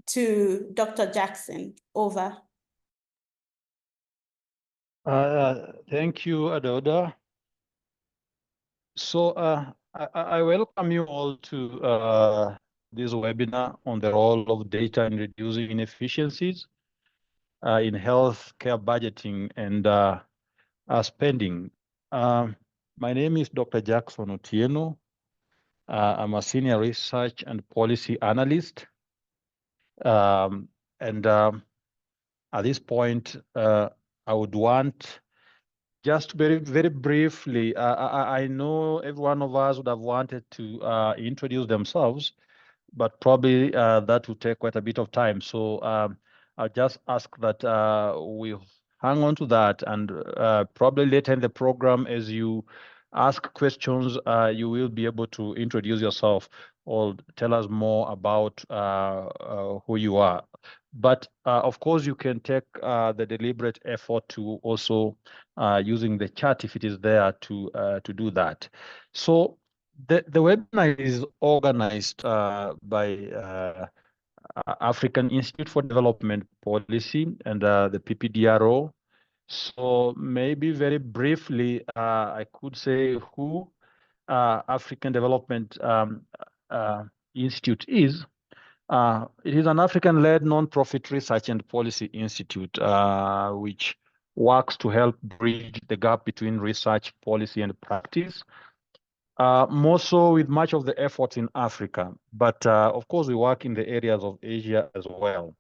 to Dr. Jackson. Over. Thank you, Adoda. So I welcome you all to this webinar on the role of data in reducing inefficiencies in healthcare budgeting and spending. My name is Dr. Jackson Otieno. I'm a senior research and policy analyst. At this point, I would want just very briefly, I know every one of us would have wanted to introduce themselves, but probably that will take quite a bit of time. So I'll just ask that we hang on to that, and probably later in the program, as you ask questions, you will be able to introduce yourself or tell us more about who you are. But of course, you can take the deliberate effort to also using the chat if it is there to do that. So the webinar is organized by African Institute for Development Policy and the PPDRO. So maybe very briefly, I could say who African Development Institute is. It is an African-led non-profit research and policy institute, which works to help bridge the gap between research, policy, and practice. More so with much of the efforts in Africa, but of course we work in the areas of Asia as well.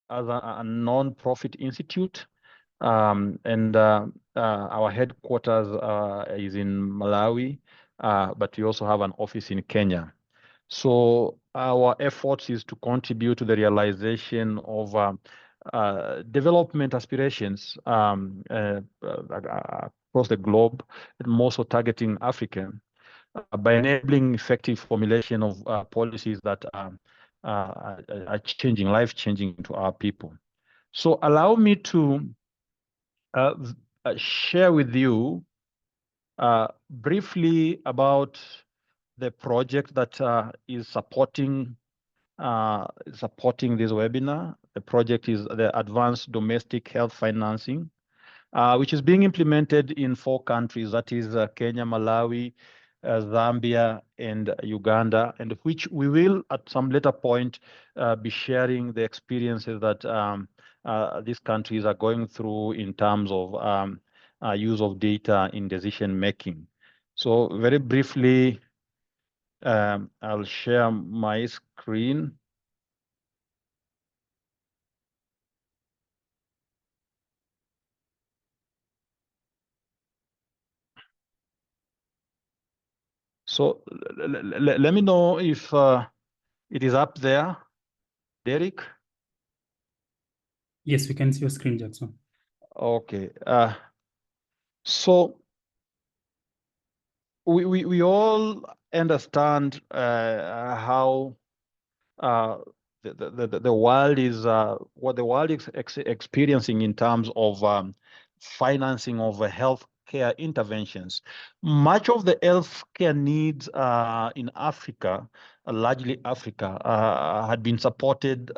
As a non-profit institute, and our headquarters is in Malawi, but we also have an office in Kenya. So our efforts is to contribute to the realization of development aspirations across the globe, and more so targeting Africa, by enabling effective formulation of policies that are changing, life-changing to our people. So allow me to share with you briefly about the project that is supporting this webinar. The project is the Advanced Domestic Health Financing, which is being implemented in 4 countries, that is Kenya, Malawi, Zambia, and Uganda, and which we will at some later point be sharing the experiences that these countries are going through in terms of use of data in decision making. So very briefly, I'll share my screen. So let me know if it is up there, Derek. Yes, we can see your screen, Jackson. Okay. So we all understand how the world is what the world is experiencing in terms of financing of healthcare interventions. Much of the healthcare needs in Africa, largely Africa, had been supported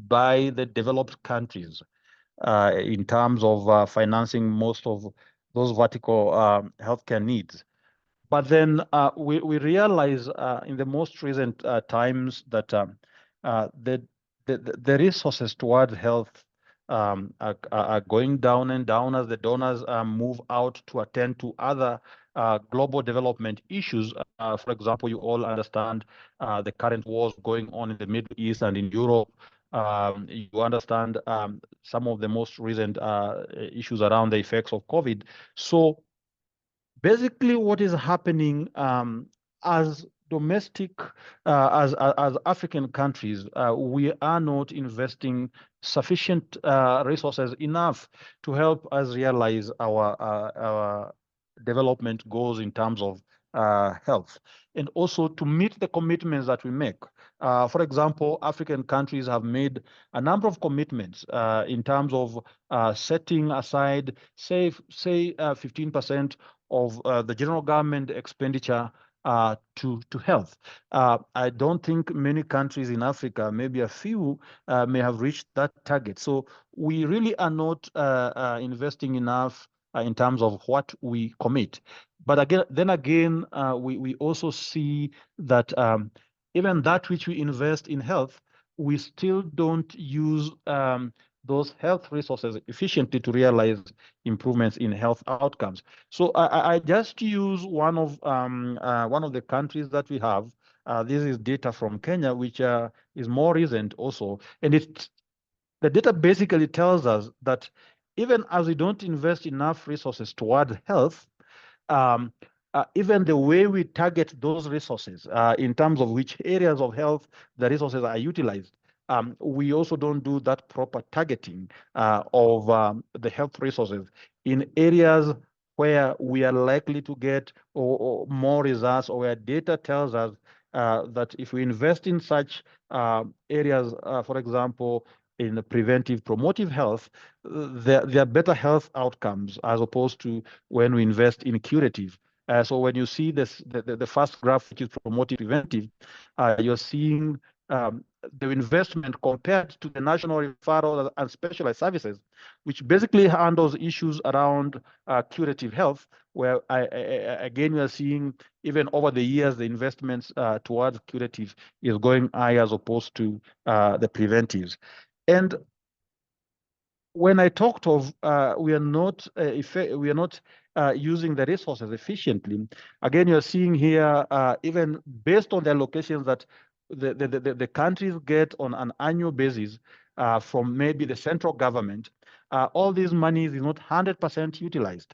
by the developed countries in terms of financing most of those vertical healthcare needs. But then we realize in the most recent times that the resources towards health are going down and down as the donors move out to attend to other global development issues. For example, you all understand the current wars going on in the Middle East and in Europe. You understand some of the most recent issues around the effects of COVID. So basically, what is happening as domestic, as African countries, we are not investing sufficient resources enough to help us realize our development goals in terms of health, and also to meet the commitments that we make. For example, African countries have made a number of commitments in terms of setting aside, say 15% of the general government expenditure to health. I don't think many countries in Africa, maybe a few, may have reached that target. So we really are not investing enough in terms of what we commit. But again, we also see that even that which we invest in health, we still don't use those health resources efficiently to realize improvements in health outcomes. So I just use one of the countries that we have. This is data from Kenya, which is more recent also, and the data basically tells us that even as we don't invest enough resources toward health, um, even the way we target those resources in terms of which areas of health the resources are utilized, we also don't do that proper targeting of the health resources in areas where we are likely to get or more results, or where data tells us that if we invest in such areas, for example, in the preventive promotive health, there are better health outcomes as opposed to when we invest in curative. So when you see this, the first graph, which is promotive preventive, you're seeing the investment compared to the national referral and specialized services, which basically handles issues around curative health, where again, we are seeing even over the years, the investments towards curative is going high as opposed to the preventives. And when I talked of we are not using the resources efficiently, again, you're seeing here, even based on the allocations that the countries get on an annual basis from maybe the central government, all these monies is not 100% utilized.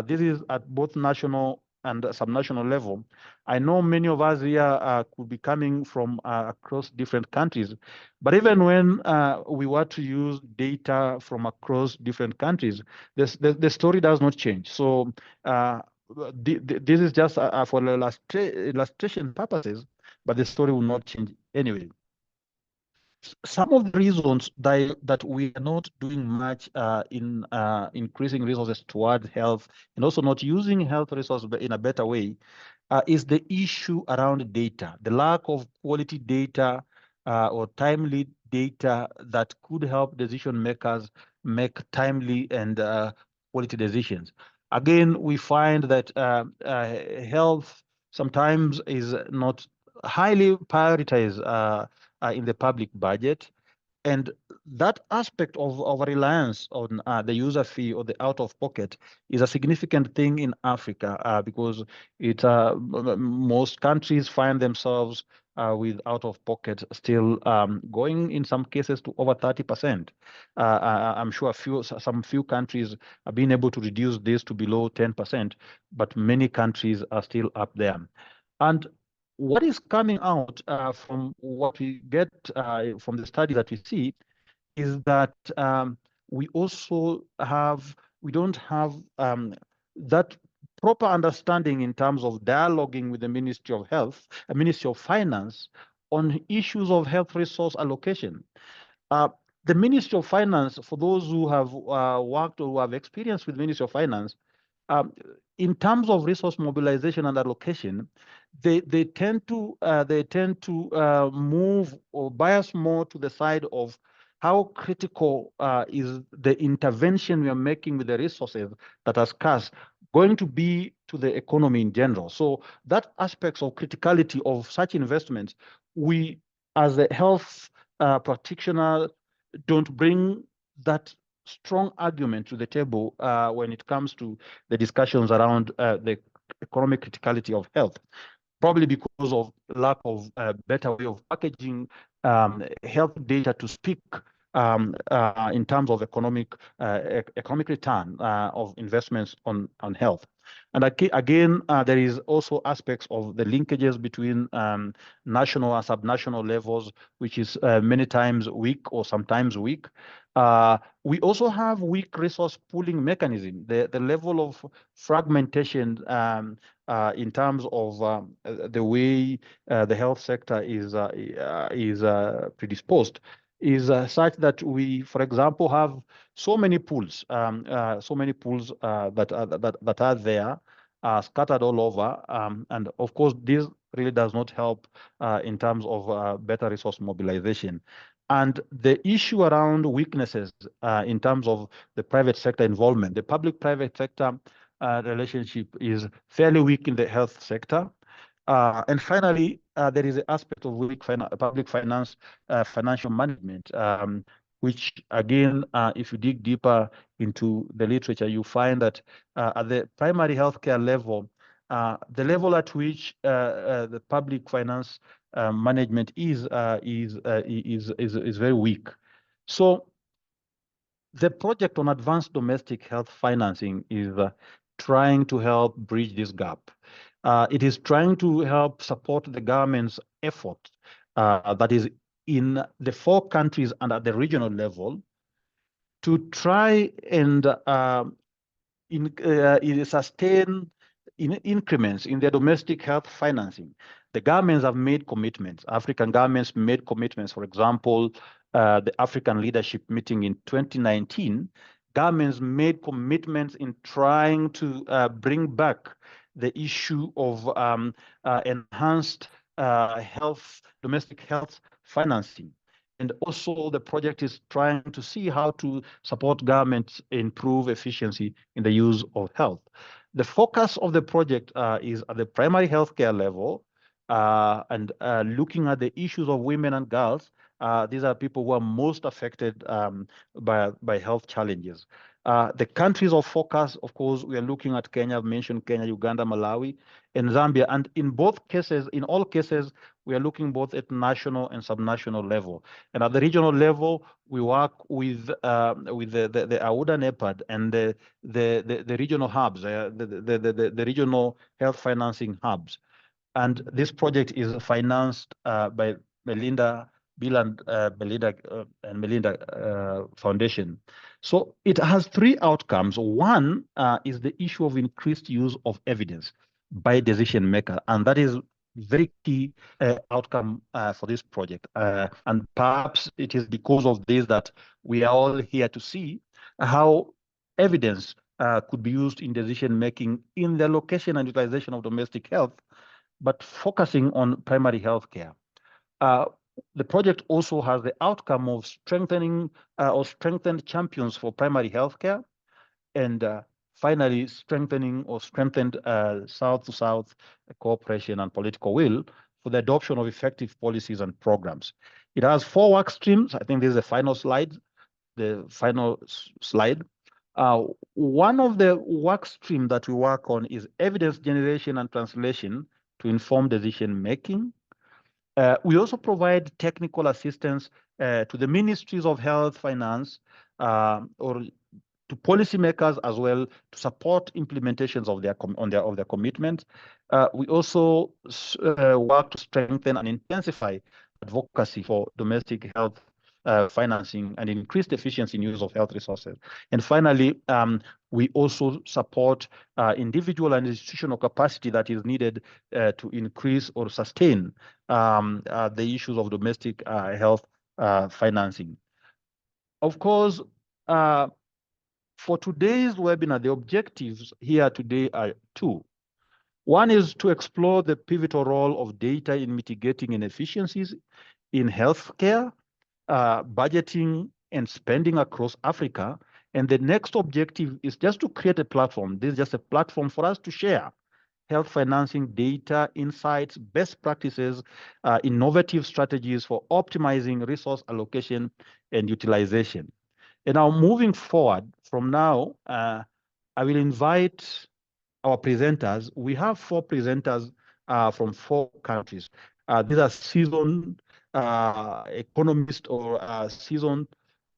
This is at both national and subnational level. I know many of us here could be coming from across different countries, but even when we were to use data from across different countries, the story does not change. So this is just for illustration purposes, but the story will not change anyway. Some of the reasons that we are not doing much in increasing resources toward health, and also not using health resources in a better way, is the issue around data, the lack of quality data or timely data that could help decision makers make timely and quality decisions. Again, we find that health sometimes is not highly prioritized in the public budget. And that aspect of our reliance on the user fee or the out of pocket is a significant thing in Africa because most countries find themselves with out of pocket still going in some cases to over 30%. I'm sure some few countries have been able to reduce this to below 10%, but many countries are still up there. And what is coming out from what we get from the study that we see is that we don't have that proper understanding in terms of dialoguing with the Ministry of Health, the Ministry of Finance on issues of health resource allocation. The Ministry of Finance, for those who have worked or who have experience with Ministry of Finance, in terms of resource mobilization and allocation, they tend to move or bias more to the side of how critical is the intervention we are making with the resources that are scarce going to be to the economy in general. So that aspects of criticality of such investments, we as a health practitioner don't bring that strong argument to the table when it comes to the discussions around the economic criticality of health, probably because of lack of better way of packaging health data to speak in terms of economic return of investments on health. And again, there is also aspects of the linkages between national and subnational levels, which is many times weak or sometimes weak. We also have weak resource pooling mechanism. The level of fragmentation in terms of the way the health sector is predisposed is such that we, for example, have so many pools that are there, scattered all over. And of course, this really does not help in terms of better resource mobilization. And the issue around weaknesses in terms of the private sector involvement, the public-private sector relationship is fairly weak in the health sector. And finally, there is an aspect of weak public finance, financial management, which again, if you dig deeper into the literature, you find that at the primary healthcare level, the level at which the public finance management is very weak. So the project on advanced domestic health financing is trying to help bridge this gap. It is trying to help support the government's effort that is in the 4 countries and at the regional level to try and sustain increments in their domestic health financing. The governments have made commitments. African governments made commitments. For example, the African Leadership Meeting in 2019, governments made commitments in trying to bring back the issue of enhanced domestic health financing. And also the project is trying to see how to support governments improve efficiency in the use of health. The focus of the project is at the primary healthcare level and looking at the issues of women and girls. These are people who are most affected by health challenges. The countries of focus, of course, we are looking at Kenya. I've mentioned Kenya, Uganda, Malawi, and Zambia. And in all cases, we are looking both at national and subnational level. And at the regional level, we work with the AUDA NEPAD and the regional hubs, the regional health financing hubs. And this project is financed by Bill and Melinda Foundation. So it has 3 outcomes. One is the issue of increased use of evidence by decision maker, and that is very key outcome for this project. And perhaps it is because of this that we are all here to see how evidence could be used in decision making in the allocation and utilization of domestic health, but focusing on primary health care. The project also has the outcome of strengthened champions for primary healthcare, and finally strengthened South-to-South cooperation and political will for the adoption of effective policies and programs. It has 4 work streams. I think this is the final slide. One of the work streams that we work on is evidence generation and translation to inform decision making. We also provide technical assistance to the ministries of health, finance, or to policymakers as well to support implementations of their commitments. We also work to strengthen and intensify advocacy for domestic health financing and increased efficiency in use of health resources. And finally, we also support individual and institutional capacity that is needed to increase or sustain the issues of domestic health financing. Of course, for today's webinar, the objectives here today are 2. One is to explore the pivotal role of data in mitigating inefficiencies in healthcare, budgeting, and spending across Africa. And the next objective is just to create a platform. This is just a platform for us to share health financing data, insights, best practices, innovative strategies for optimizing resource allocation and utilization. And now moving forward from now, I will invite our presenters. We have 4 presenters from 4 countries. These are seasoned economists or seasoned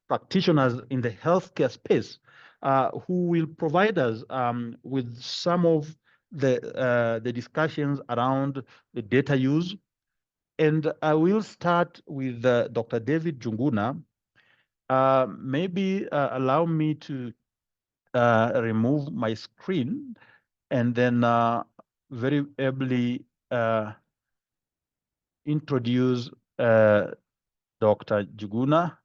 practitioners in the healthcare space who will provide us with some of the discussions around the data use. And I will start with Dr. David Junguna. Maybe allow me to remove my screen and then very ably introduce Dr. Juguna.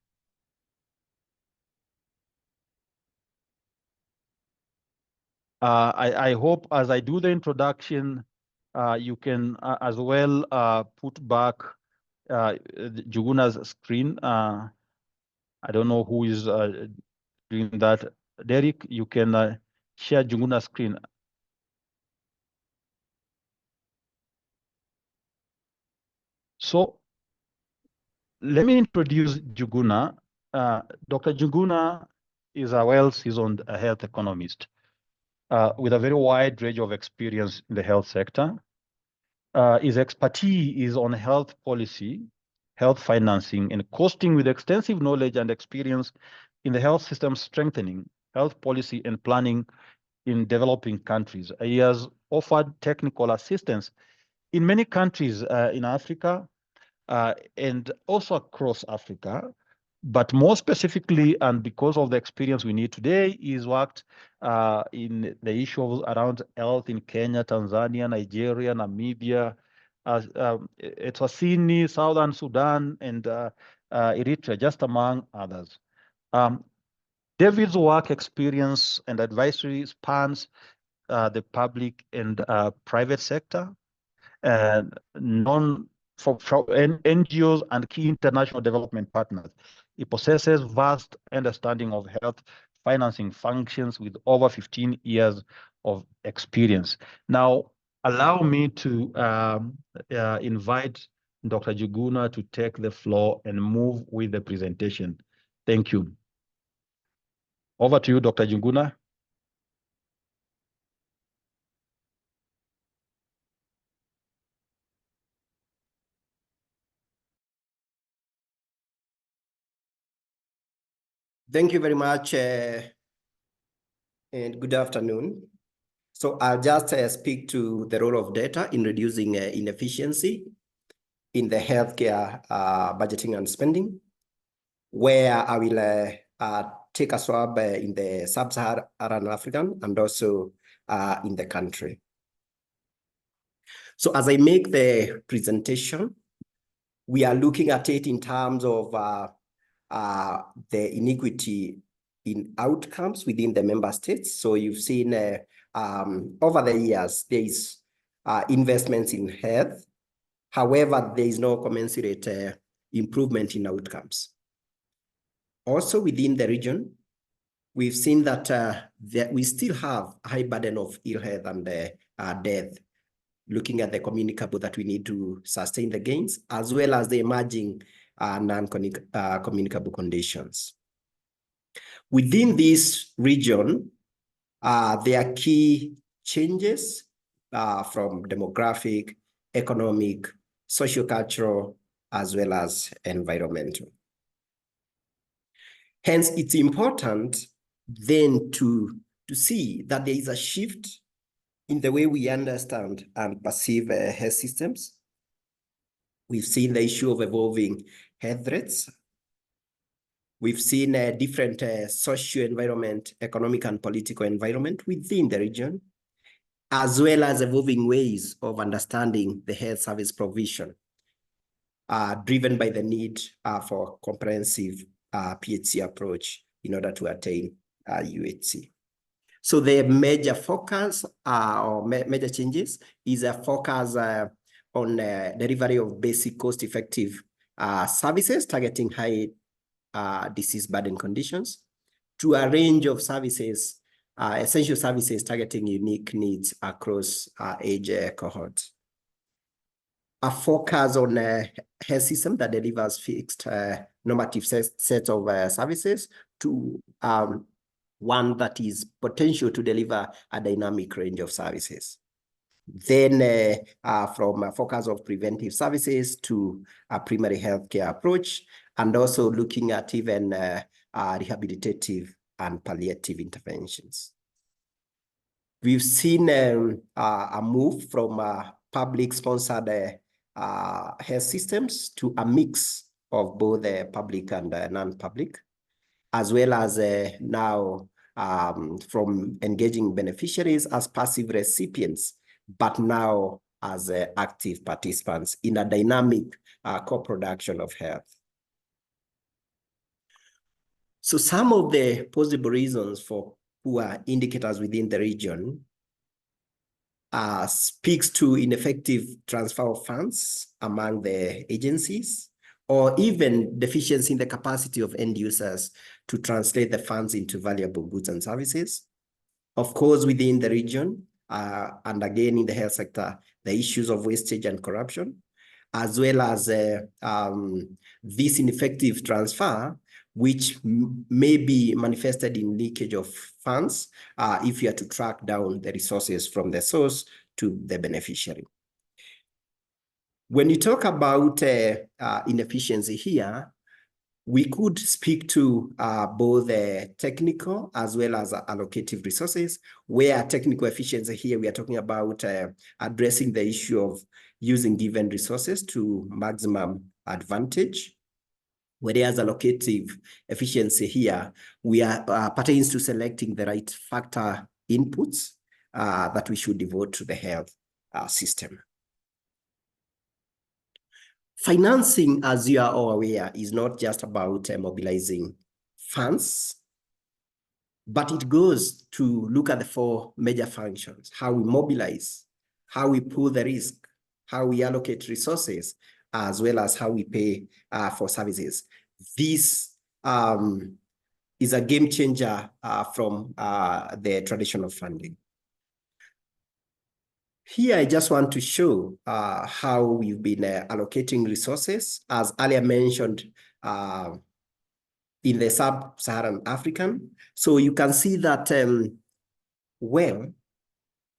I hope as I do the introduction, you can as well put back Juguna's screen. I don't know who is doing that. Derek, you can share Juguna's screen. So let me introduce Juguna. Dr. Juguna is a well-seasoned health economist with a very wide range of experience in the health sector. His expertise is on health policy, health financing, and costing, with extensive knowledge and experience in the health system strengthening, health policy and planning in developing countries. He has offered technical assistance in many countries in Africa and also across Africa. But more specifically, and because of the experience we need today, he's worked in the issues around health in Kenya, Tanzania, Nigeria, Namibia, Eswatini, Southern Sudan, and Eritrea, just among others. David's work experience and advisory spans the public and private sector, and from NGOs and key international development partners. He possesses vast understanding of health financing functions with over 15 years of experience. Now, allow me to invite Dr. Juguna to take the floor and move with the presentation. Thank you. Over to you, Dr. Juguna. Thank you very much, and good afternoon. So I'll just speak to the role of data in reducing inefficiency in the healthcare budgeting and spending, where I will take a swab in the sub-Saharan African and also in the country. So as I make the presentation, we are looking at it in terms of the inequity in outcomes within the member states. So you've seen over the years, there is investments in health. However, there is no commensurate improvement in outcomes. Also within the region, we've seen that, we still have a high burden of ill health and death, looking at the communicable that we need to sustain the gains, as well as the emerging non-communicable conditions. Within this region, there are key changes from demographic, economic, sociocultural, as well as environmental. Hence, it's important then to see that there is a shift in the way we understand and perceive health systems. We've seen the issue of evolving health threats. We've seen a different socio-environment, economic and political environment within the region, as well as evolving ways of understanding the health service provision, driven by the need for comprehensive PHC approach in order to attain UHC. So the major focus or major changes is a focus on delivery of basic cost-effective services targeting high disease burden conditions to a range of services, essential services targeting unique needs across age cohorts. A focus on a health system that delivers fixed normative sets of services to one that is potential to deliver a dynamic range of services. Then from a focus of preventive services to a primary healthcare approach, and also looking at even rehabilitative and palliative interventions. We've seen a move from public-sponsored health systems to a mix of both public and non-public, as well as now from engaging beneficiaries as passive recipients, but now as active participants in a dynamic co-production of health. So some of the possible reasons for poor indicators within the region speaks to ineffective transfer of funds among the agencies, or even deficiency in the capacity of end users to translate the funds into valuable goods and services. Of course, within the region, and again in the health sector, the issues of wastage and corruption, as well as this ineffective transfer, which may be manifested in leakage of funds if you are to track down the resources from the source to the beneficiary. When you talk about inefficiency here, we could speak to both technical as well as allocative resources, where technical efficiency here, we are talking about addressing the issue of using given resources to maximum advantage. Whereas allocative efficiency here, we are pertains to selecting the right factor inputs that we should devote to the health system. Financing, as you are all aware, is not just about mobilizing funds, but it goes to look at the four major functions: how we mobilize, how we pool the risk, how we allocate resources, as well as how we pay for services. This is a game changer from the traditional funding. Here, I just want to show how we've been allocating resources, as earlier mentioned, in the sub-Saharan African. So you can see that, well,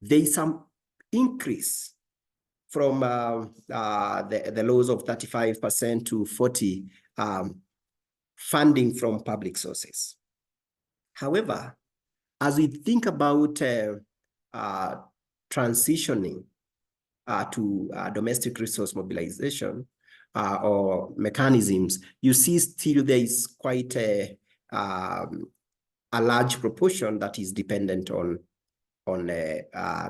there is some increase from the lows of 35% to 40% funding from public sources. However, as we think about transitioning to domestic resource mobilization or mechanisms, you see still there is quite a large proportion that is dependent on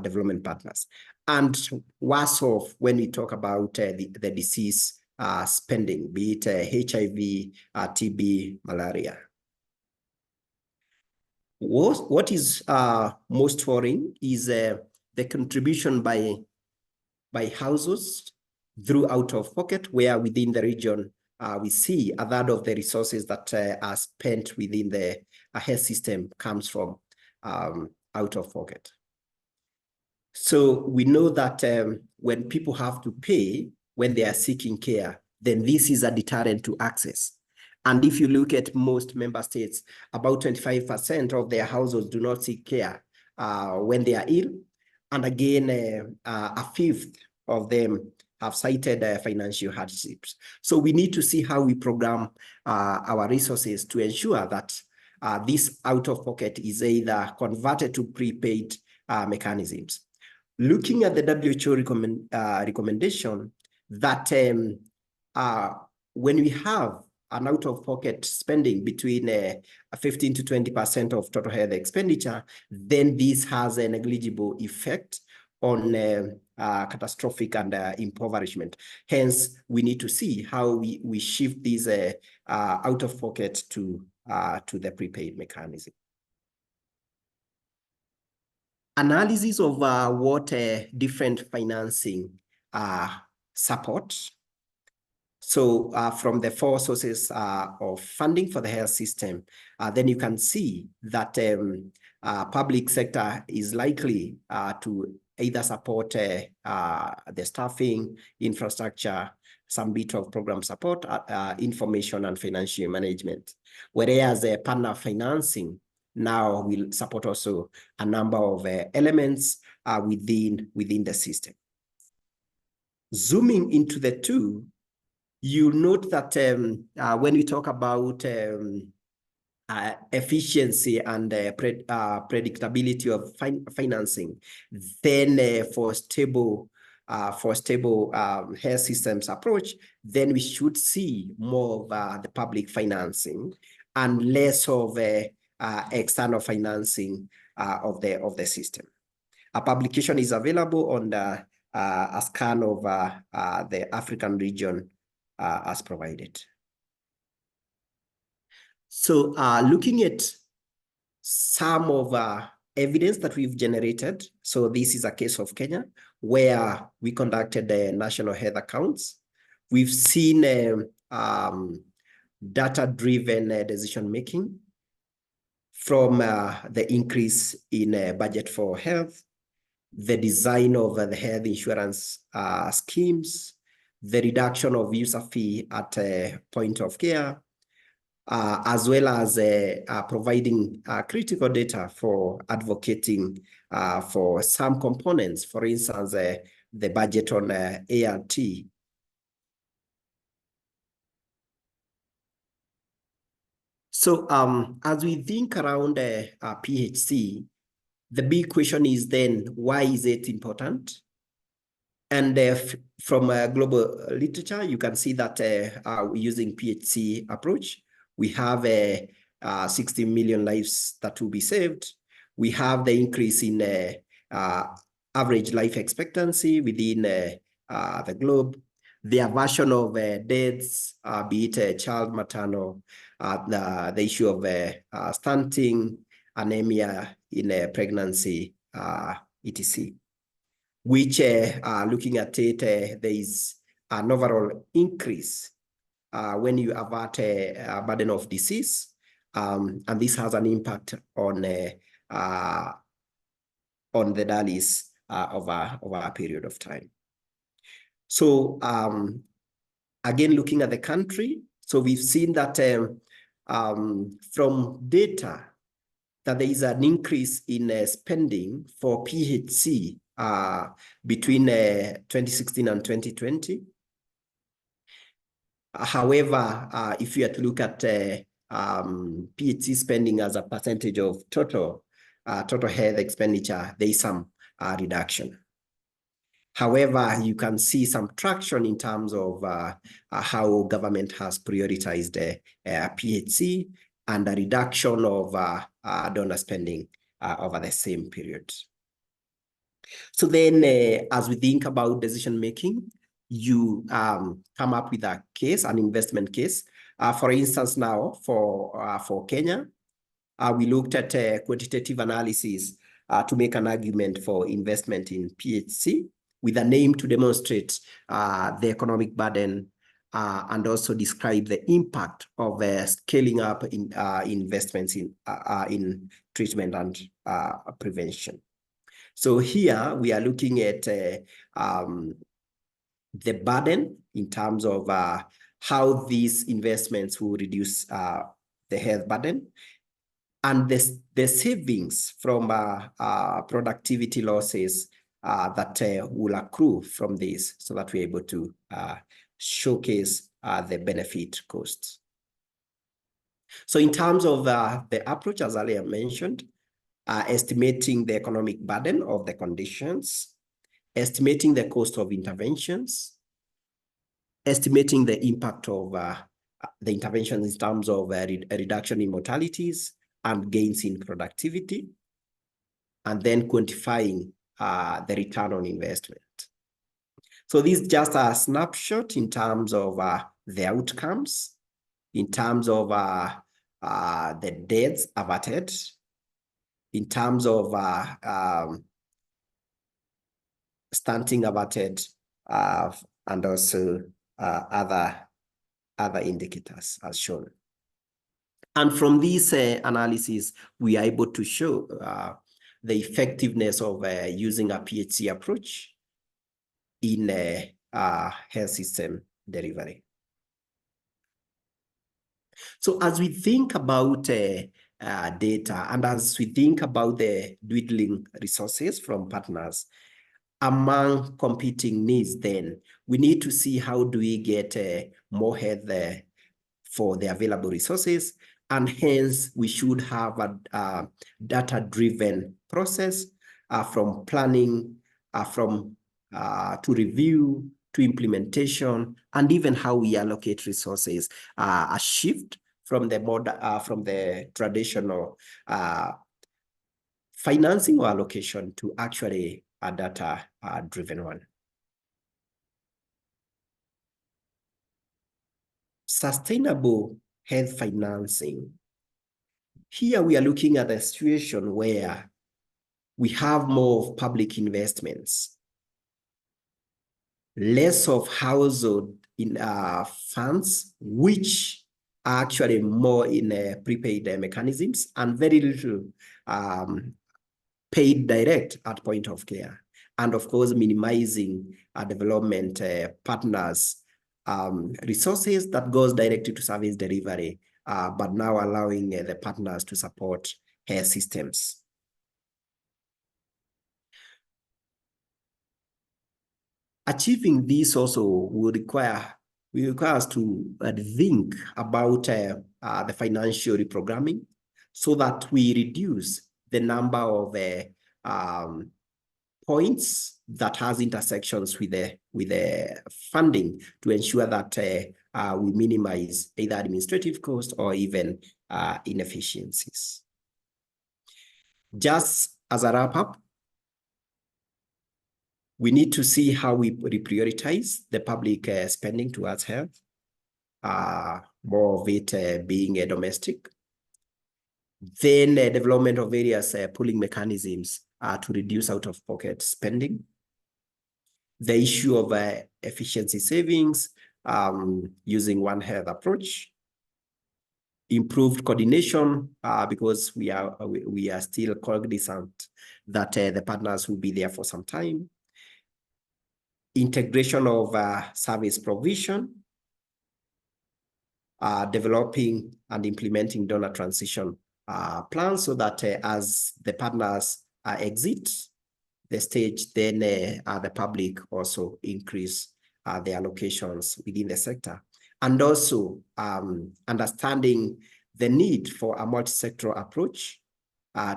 development partners. And worse off when we talk about the disease spending, be it HIV, TB, malaria. What is most worrying is the contribution by households through out-of-pocket, where within the region we see a third of the resources that are spent within the health system comes from out-of-pocket. So we know that when people have to pay when they are seeking care, then this is a deterrent to access. And if you look at most member states, about 25% of their households do not seek care when they are ill. And again, a fifth of them have cited financial hardships. So we need to see how we program our resources to ensure that this out-of-pocket is either converted to prepaid mechanisms. Looking at the WHO recommendation that when we have an out-of-pocket spending between 15 to 20% of total health expenditure, then this has a negligible effect on catastrophic and impoverishment. Hence, we need to see how we shift these out-of-pocket to the prepaid mechanism. Analysis of what different financing support. So from the four sources of funding for the health system, then you can see that public sector is likely to either support the staffing, infrastructure, some bit of program support, information and financial management. Whereas partner financing now will support also a number of elements within the system. Zooming into the two, you note that when we talk about efficiency and predictability of financing, then for stable health systems approach, then we should see more of the public financing and less of external financing of the system. A publication is available on a scan of the African region as provided. So looking at some of evidence that we've generated. So this is a case of Kenya, where we conducted the national health accounts. We've seen data-driven decision-making from the increase in budget for health, the design of the health insurance schemes, the reduction of user fee at point of care, as well as providing critical data for advocating for some components, for instance, the budget on ART. So as we think around PHC, the big question is then, why is it important? And from global literature, you can see that using PHC approach, we have 60 million lives that will be saved. We have the increase in average life expectancy within the globe. The aversion of deaths, be it child maternal, the issue of stunting, anemia in pregnancy, etc. Which looking at it, there is an overall increase when you avert a burden of disease, and this has an impact on the DALYs over a period of time. So again, looking at the country, so we've seen that from data that there is an increase in spending for PHC between 2016 and 2020. However, if you had to look at PHC spending as a percentage of total health expenditure, there is some reduction. However, you can see some traction in terms of how government has prioritized PHC and a reduction of donor spending over the same period. So then as we think about decision-making, you come up with a case, an investment case. For instance, now for Kenya, we looked at quantitative analysis to make an argument for investment in PHC with an aim to demonstrate the economic burden and also describe the impact of scaling up in investments in treatment and prevention. So here we are looking at the burden in terms of how these investments will reduce the health burden, and the savings from productivity losses that will accrue from this, so that we're able to showcase the benefit costs. So in terms of the approach, as earlier mentioned, estimating the economic burden of the conditions, estimating the cost of interventions, estimating the impact of the interventions in terms of a reduction in mortalities and gains in productivity, and then quantifying the return on investment. So this is just a snapshot in terms of the outcomes, in terms of the deaths averted, in terms of stunting averted, and also other indicators as shown. And from this analysis, we are able to show the effectiveness of using a PHC approach in health system delivery. So as we think about data, and as we think about the dwindling resources from partners, among competing needs, then we need to see how do we get more health for the available resources, and hence we should have a data-driven process from planning, to review, to implementation, and even how we allocate resources. A shift from the traditional financing or allocation to actually a data-driven one. Sustainable health financing Here we are looking at a situation where we have more of public investments, less of household in funds, which are actually more in prepaid mechanisms, and very little paid direct at point of care. And of course, minimizing development partners resources that goes directly to service delivery, but now allowing the partners to support health systems. Achieving this also will require us to think about the financial reprogramming so that we reduce the number of points that has intersections with the funding to ensure that we minimize either administrative cost or even inefficiencies. Just as a wrap up, we need to see how we reprioritize the public spending towards health, more of it being domestic. Then development of various pooling mechanisms to reduce out-of-pocket spending. The issue of efficiency savings using One Health approach. Improved coordination because we are still cognizant that the partners will be there for some time. Integration of service provision, developing and implementing donor transition plans so that as the partners exit the stage, then the public also increase their allocations within the sector. And also understanding the need for a multi-sectoral approach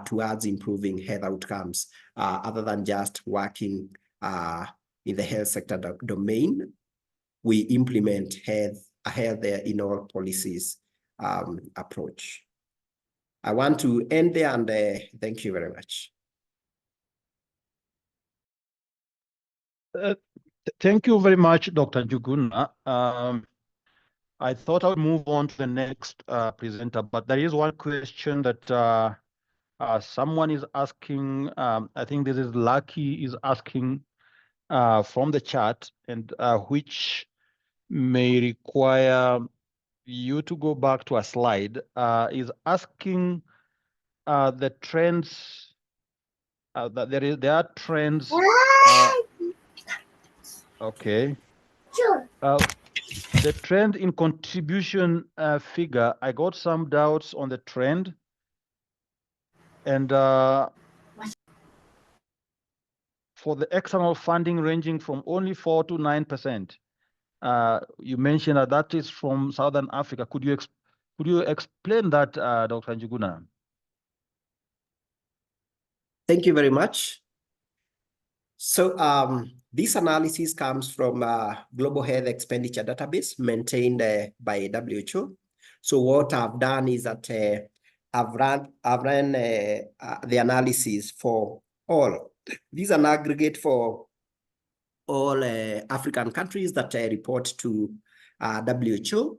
towards improving health outcomes, other than just working in the health sector domain. We implement a health in all policies approach. I want to end there and thank you very much. Thank you very much, Dr. Njuguna. I thought I would move on to the next presenter, but there is one question that someone is asking. I think this is Lucky is asking from the chat, and which may require you to go back to a slide, is asking the trends, that there are trends. Okay. Sure. The trend in contribution figure, I got some doubts on the trend. And for the external funding ranging from only 4 to 9%, you mentioned that is from Southern Africa. Could you explain that, Dr. Njuguna? Thank you very much. So this analysis comes from Global Health Expenditure Database maintained by WHO. So what I've done is that I've ran the analysis for all. These are an aggregate for all African countries that report to WHO.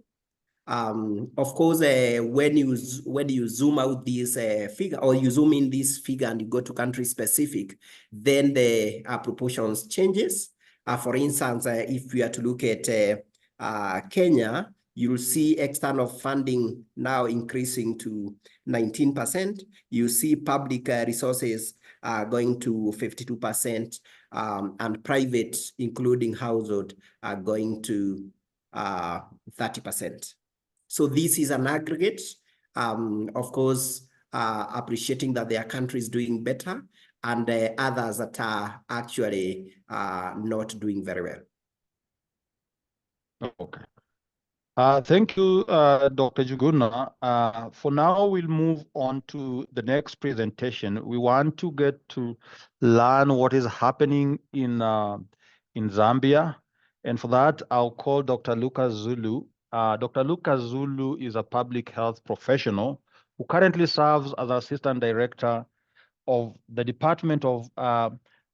Of course, when you zoom out this figure, or you zoom in this figure and you go to country specific, then the proportions changes. For instance, if we are to look at Kenya, you'll see external funding now increasing to 19%. You see public resources going to 52%, and private, including household, are going to 30%. So this is an aggregate, of course, appreciating that there are countries doing better and others that are actually not doing very well. Okay. Thank you, Dr. Njuguna. For now, we'll move on to the next presentation. We want to get to learn what is happening in Zambia. And for that, I'll call Dr. Lucas Zulu. Dr. Lucas Zulu is a public health professional who currently serves as Assistant Director of the Department of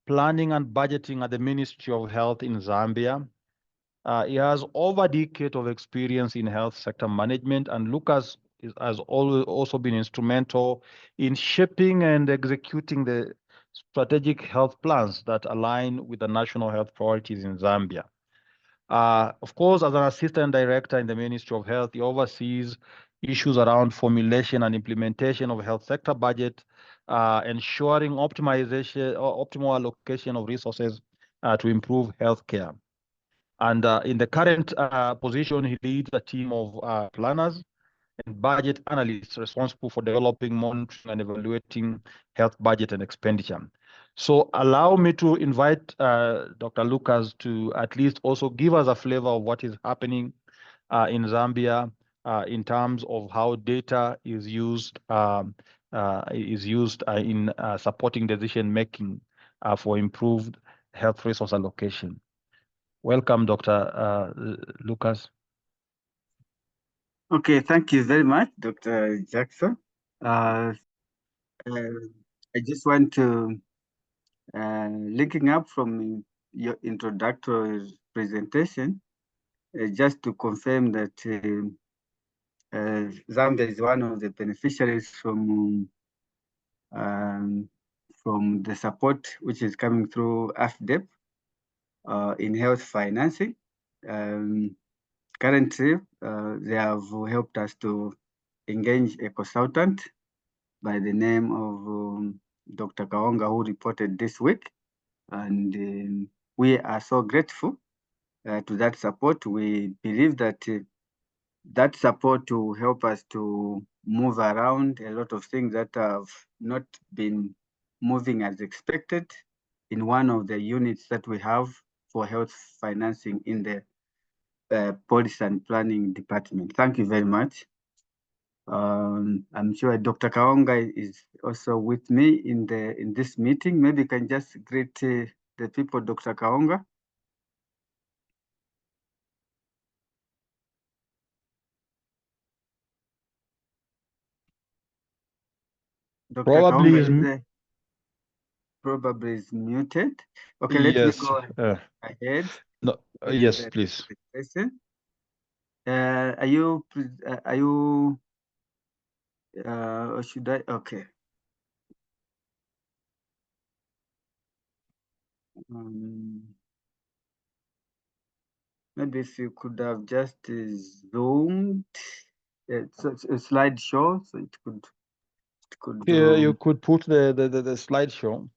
Planning and Budgeting at the Ministry of Health in Zambia. He has over a decade of experience in health sector management, and Lucas has always also been instrumental in shaping and executing the strategic health plans that align with the national health priorities in Zambia. Of course, as an assistant director in the Ministry of Health, he oversees issues around formulation and implementation of health sector budget, ensuring optimization or optimal allocation of resources to improve healthcare. And in the current position, he leads a team of planners and budget analysts responsible for developing, monitoring, and evaluating health budget and expenditure. So allow me to invite Dr. Lucas to at least also give us a flavor of what is happening in Zambia in terms of how data is used in supporting decision making for improved health resource allocation. Welcome, Dr. Lucas. Okay, thank you very much, Dr. Jackson. I just want to, linking up from your introductory presentation, just to confirm that Zambia is one of the beneficiaries from the support which is coming through AFDEP in health financing. Currently, they have helped us to engage a consultant by the name of Dr. Kaonga, who reported this week. And we are so grateful to that support. We believe that that support will help us to move around a lot of things that have not been moving as expected in one of the units that we have for health financing in the Policy and Planning Department. Thank you very much. I'm sure Dr. Kaonga is also with me in this meeting. Maybe you can just greet the people, Dr. Kaonga. Dr. Probably Kaonga probably is muted. Okay, let me go ahead. No, yes, please. Are you, or should I? Okay. Maybe if you could have just zoomed it's a slideshow, so it could. Yeah, you could put the slideshow.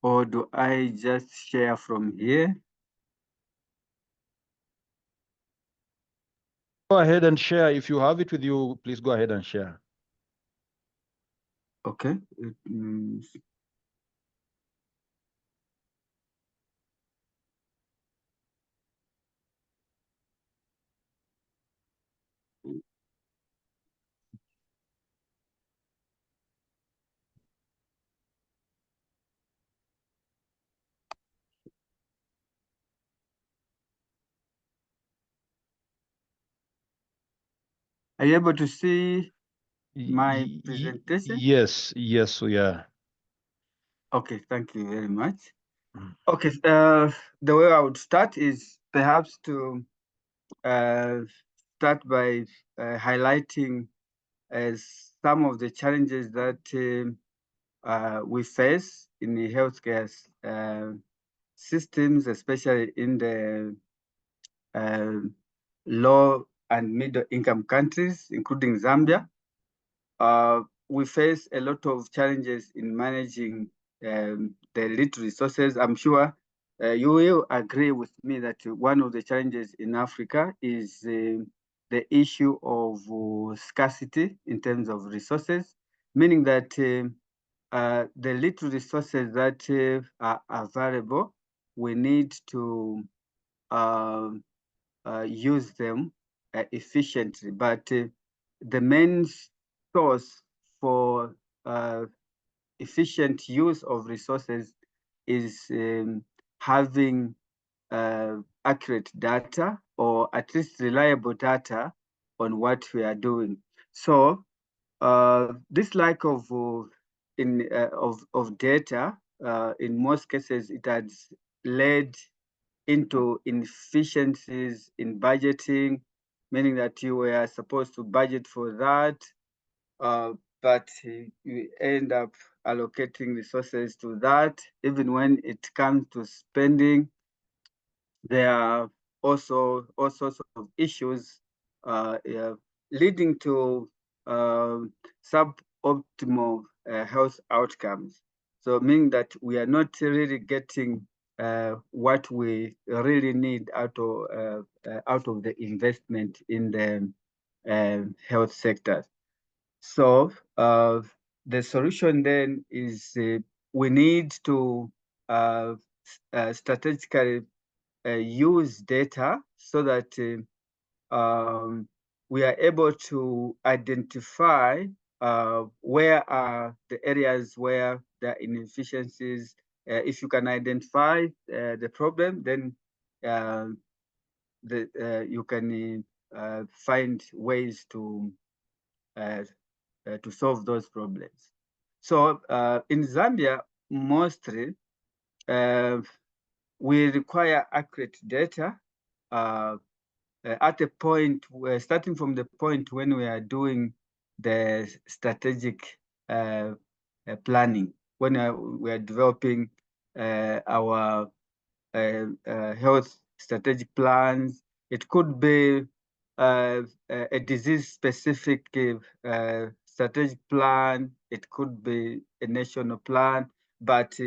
Or do I just share from here? Go ahead and share. If you have it with you, please go ahead and share. Okay. Are you able to see my presentation? Yes, we are. Okay, thank you very much. Okay, the way I would start is perhaps to start by highlighting some of the challenges that we face in the healthcare systems, especially in the low and middle income countries, including Zambia. We face a lot of challenges in managing the little resources. I'm sure you will agree with me that one of the challenges in Africa is the issue of scarcity in terms of resources, meaning that the little resources that are available, we need to use them efficiently. But the main source for efficient use of resources is having accurate data, or at least reliable data on what we are doing. So this lack of data, in most cases, it has led into inefficiencies in budgeting, meaning that you were supposed to budget for that, but you end up allocating resources to that. Even when it comes to spending, there are also all sorts of issues leading to suboptimal health outcomes. So meaning that we are not really getting what we really need out of the investment in the health sector. So the solution then is we need to strategically use data so that we are able to identify where are the areas where there are inefficiencies. If you can identify the problem, then you can find ways to solve those problems. So in Zambia, mostly we require accurate data at a point where, starting from the point when we are doing the strategic planning, when we are developing our health strategic plans. It could be a disease-specific strategic plan. It could be a national plan. But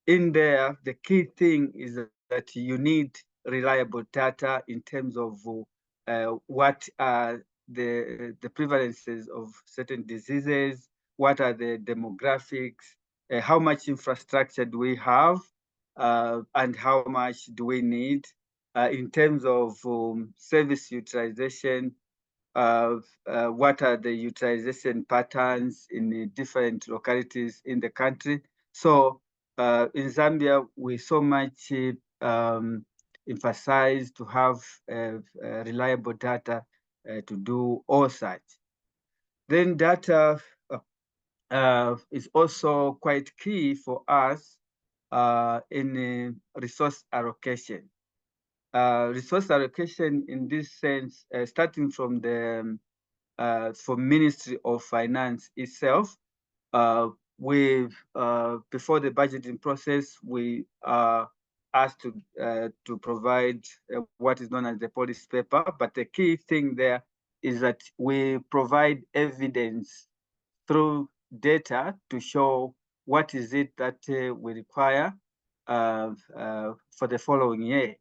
in there, the key thing is that you need reliable data in terms of what are the prevalences of certain diseases, what are the demographics, how much infrastructure do we have, and how much do we need in terms of service utilization, what are the utilization patterns in the different localities in the country. So in Zambia, we so much emphasize to have reliable data to do all such. Then data is also quite key for us in resource allocation. Resource allocation in this sense, starting from the Ministry of Finance itself, before the budgeting process, we are asked to provide what is known as the policy paper. But the key thing there is that we provide evidence through data to show what is it that we require for the following year.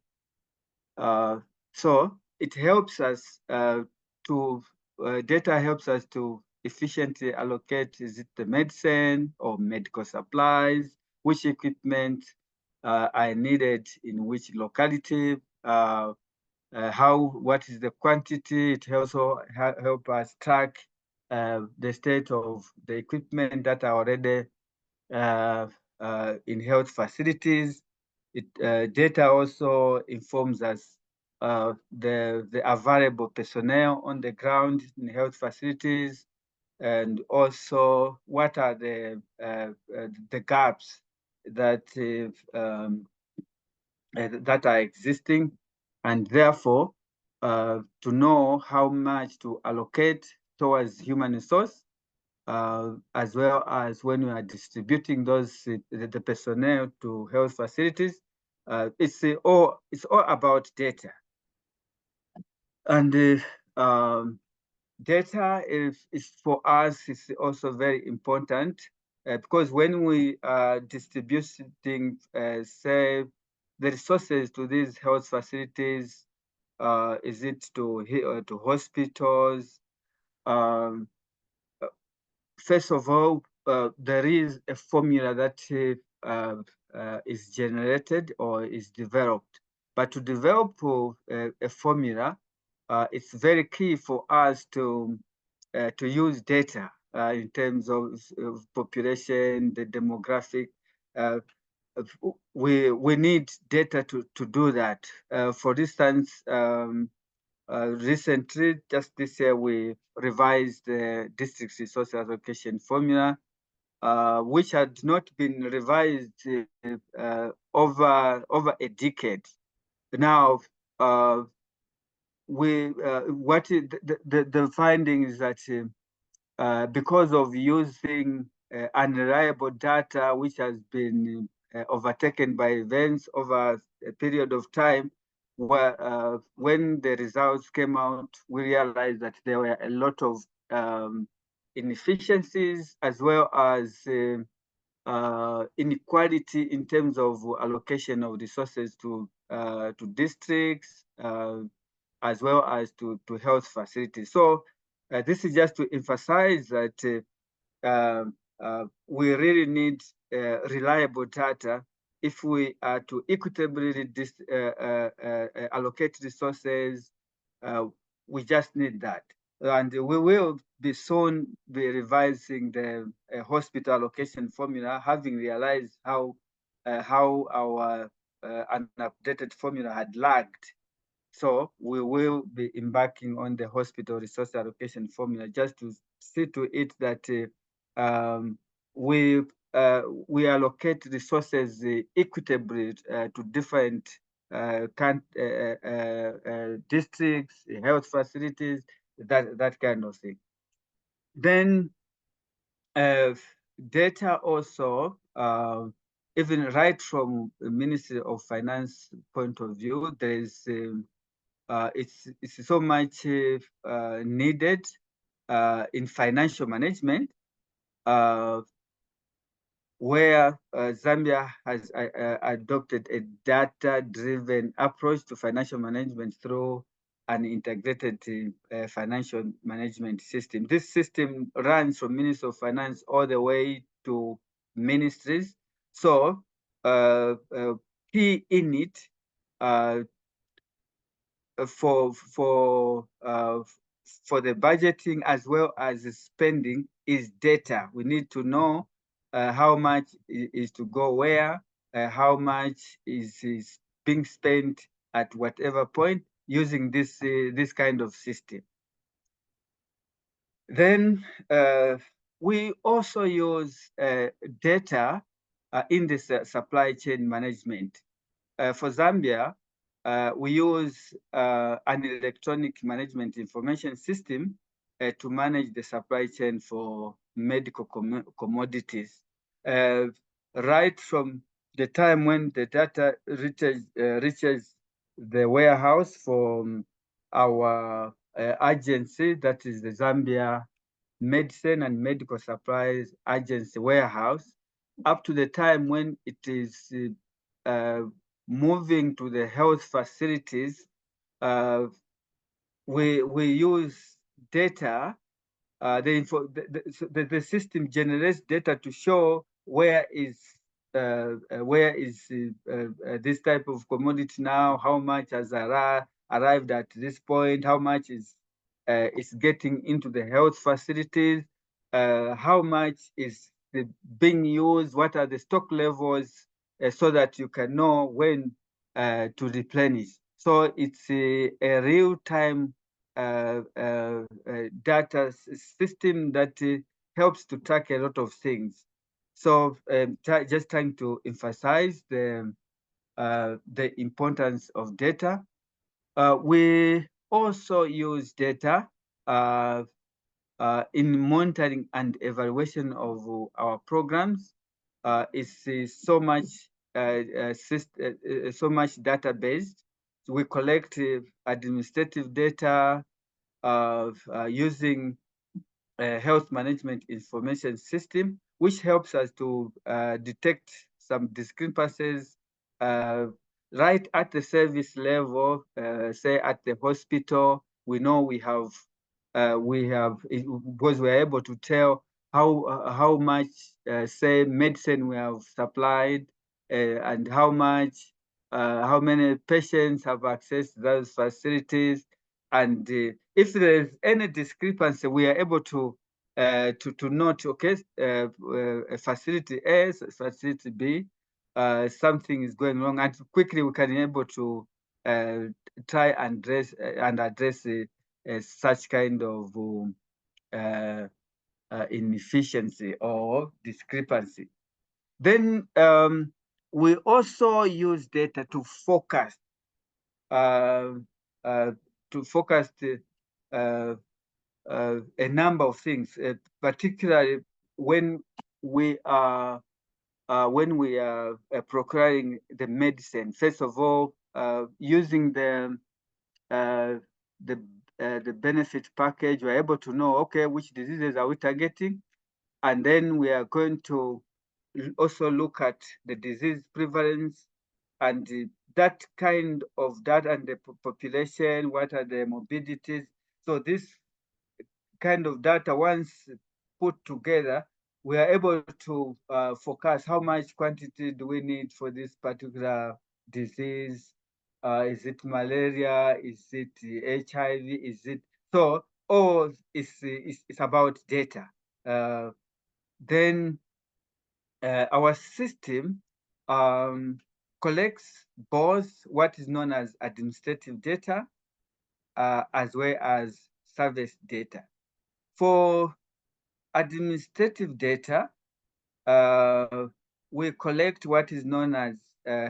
So it helps us data helps us to efficiently allocate, is it the medicine or medical supplies, which equipment are needed in which locality, what is the quantity. It also help us track the state of the equipment that are already in health facilities. Data also informs us the available personnel on the ground in health facilities, and also what are the gaps that that are existing, and therefore to know how much to allocate towards human resource, as well as when we are distributing those the personnel to health facilities. It's all about data, and data is for us is also very important because when we are distributing, say, the resources to these health facilities, is it to hospitals? First of all, there is a formula that is generated or is developed. But to develop a formula, it's very key for us to use data in terms of population, the demographic. We need data to do that. For instance, recently, just this year, we revised the district resource allocation formula, which had not been revised over a decade. Now, the finding is that because of using unreliable data, which has been overtaken by events over a period of time, where when the results came out, we realized that there were a lot of inefficiencies as well as inequality in terms of allocation of resources to districts, as well as to health facilities. So this is just to emphasize that we really need reliable data if we are to equitably allocate resources. We just need that. And we will be soon be revising the hospital allocation formula, having realized how our unupdated formula had lagged. So we will be embarking on the hospital resource allocation formula just to see to it that we allocate resources equitably to different districts, health facilities, that kind of thing. Then data also, even right from the Ministry of Finance point of view, there is it's so much needed in financial management, where Zambia has adopted a data-driven approach to financial management through an integrated financial management system. This system runs from Ministry of Finance all the way to ministries. So key in it for the budgeting as well as the spending is data. We need to know how much is to go where, how much is being spent at whatever point using this this kind of system. Then we also use data in this supply chain management. For Zambia, we use an electronic management information system to manage the supply chain for medical commodities. Right from the time when the data reaches the warehouse from our agency, that is the Zambia Medicine and Medical Supplies Agency warehouse, up to the time when it is moving to the health facilities, we use data. The system generates data to show where is this type of commodity now, how much has arrived at this point, how much is getting into the health facilities, how much is being used, what are the stock levels, so that you can know when to replenish. So it's a real-time data system that helps to track a lot of things. So just trying to emphasize the importance of data. We also use data in monitoring and evaluation of our programs. It's so much data-based. So we collect administrative data using a health management information system, which helps us to detect some discrepancies right at the service level. Say at the hospital, we know we have because we're able to tell how much say medicine we have supplied and how many patients have access to those facilities, and if there is any discrepancy, we are able to note, okay, facility A, facility B, something is going wrong, and quickly we can be able to try and address such kind of inefficiency or discrepancy. Then we also use data to focus a number of things, particularly when we are procuring the medicine. First of all, using the benefit package, we're able to know, okay, which diseases are we targeting, and then we are going to also look at the disease prevalence and that kind of data and the population, what are the morbidities. So this kind of data, once put together, we are able to forecast how much quantity do we need for this particular disease. Is it malaria? Is it HIV? Is it so? All it's about data. Then our system collects both what is known as administrative data as well as service data. For administrative data, we collect what is known as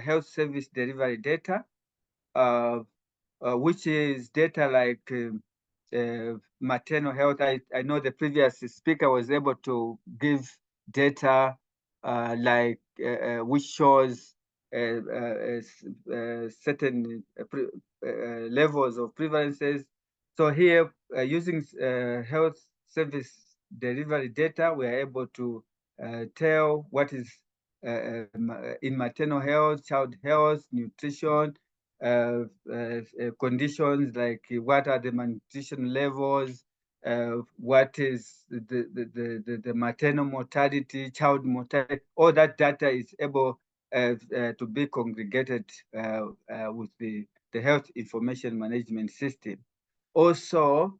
health service delivery data, which is data like maternal health. I know the previous speaker was able to give data like which shows certain levels of prevalences. So here, using health service delivery data, we are able to tell what is in maternal health, child health, nutrition, conditions like what are the malnutrition levels, what is the maternal mortality, child mortality. All that data is able to be congregated with the health information management system. Also,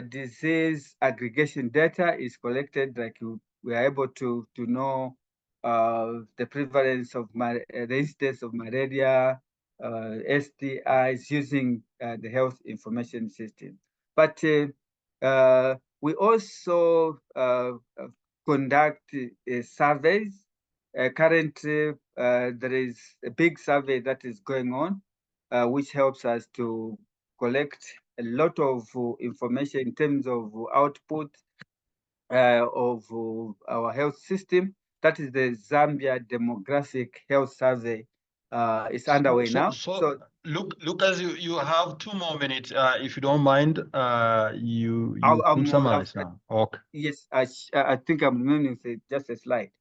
disease aggregation data is collected, like we are able to know the prevalence of the incidence of malaria, STIs using the health information system. But we also conduct surveys. Currently, there is a big survey that is going on, which helps us to collect a lot of information in terms of output of our health system. That is the Zambia Demographic Health Survey. It's underway now. So Lucas, you have 2 more minutes. If you don't mind, you could summarize now. Okay. Yes, I think I'm remaining just a slide.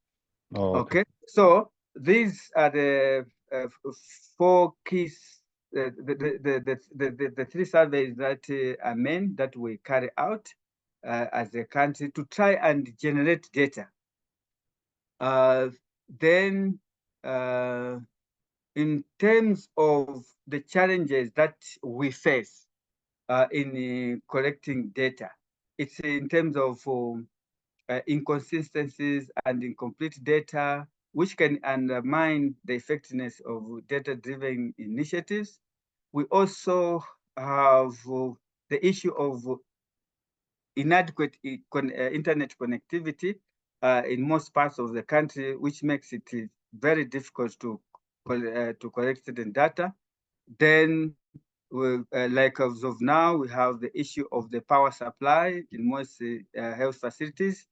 Oh, okay. So these are the 4 keys, the 3 surveys that are main that we carry out as a country to try and generate data. Then in terms of the challenges that we face in collecting data, it's in terms of inconsistencies and incomplete data, which can undermine the effectiveness of data-driven initiatives. We also have the issue of inadequate internet connectivity in most parts of the country, which makes it very difficult to collect certain data. Then, like as of now, we have the issue of the power supply in most health facilities.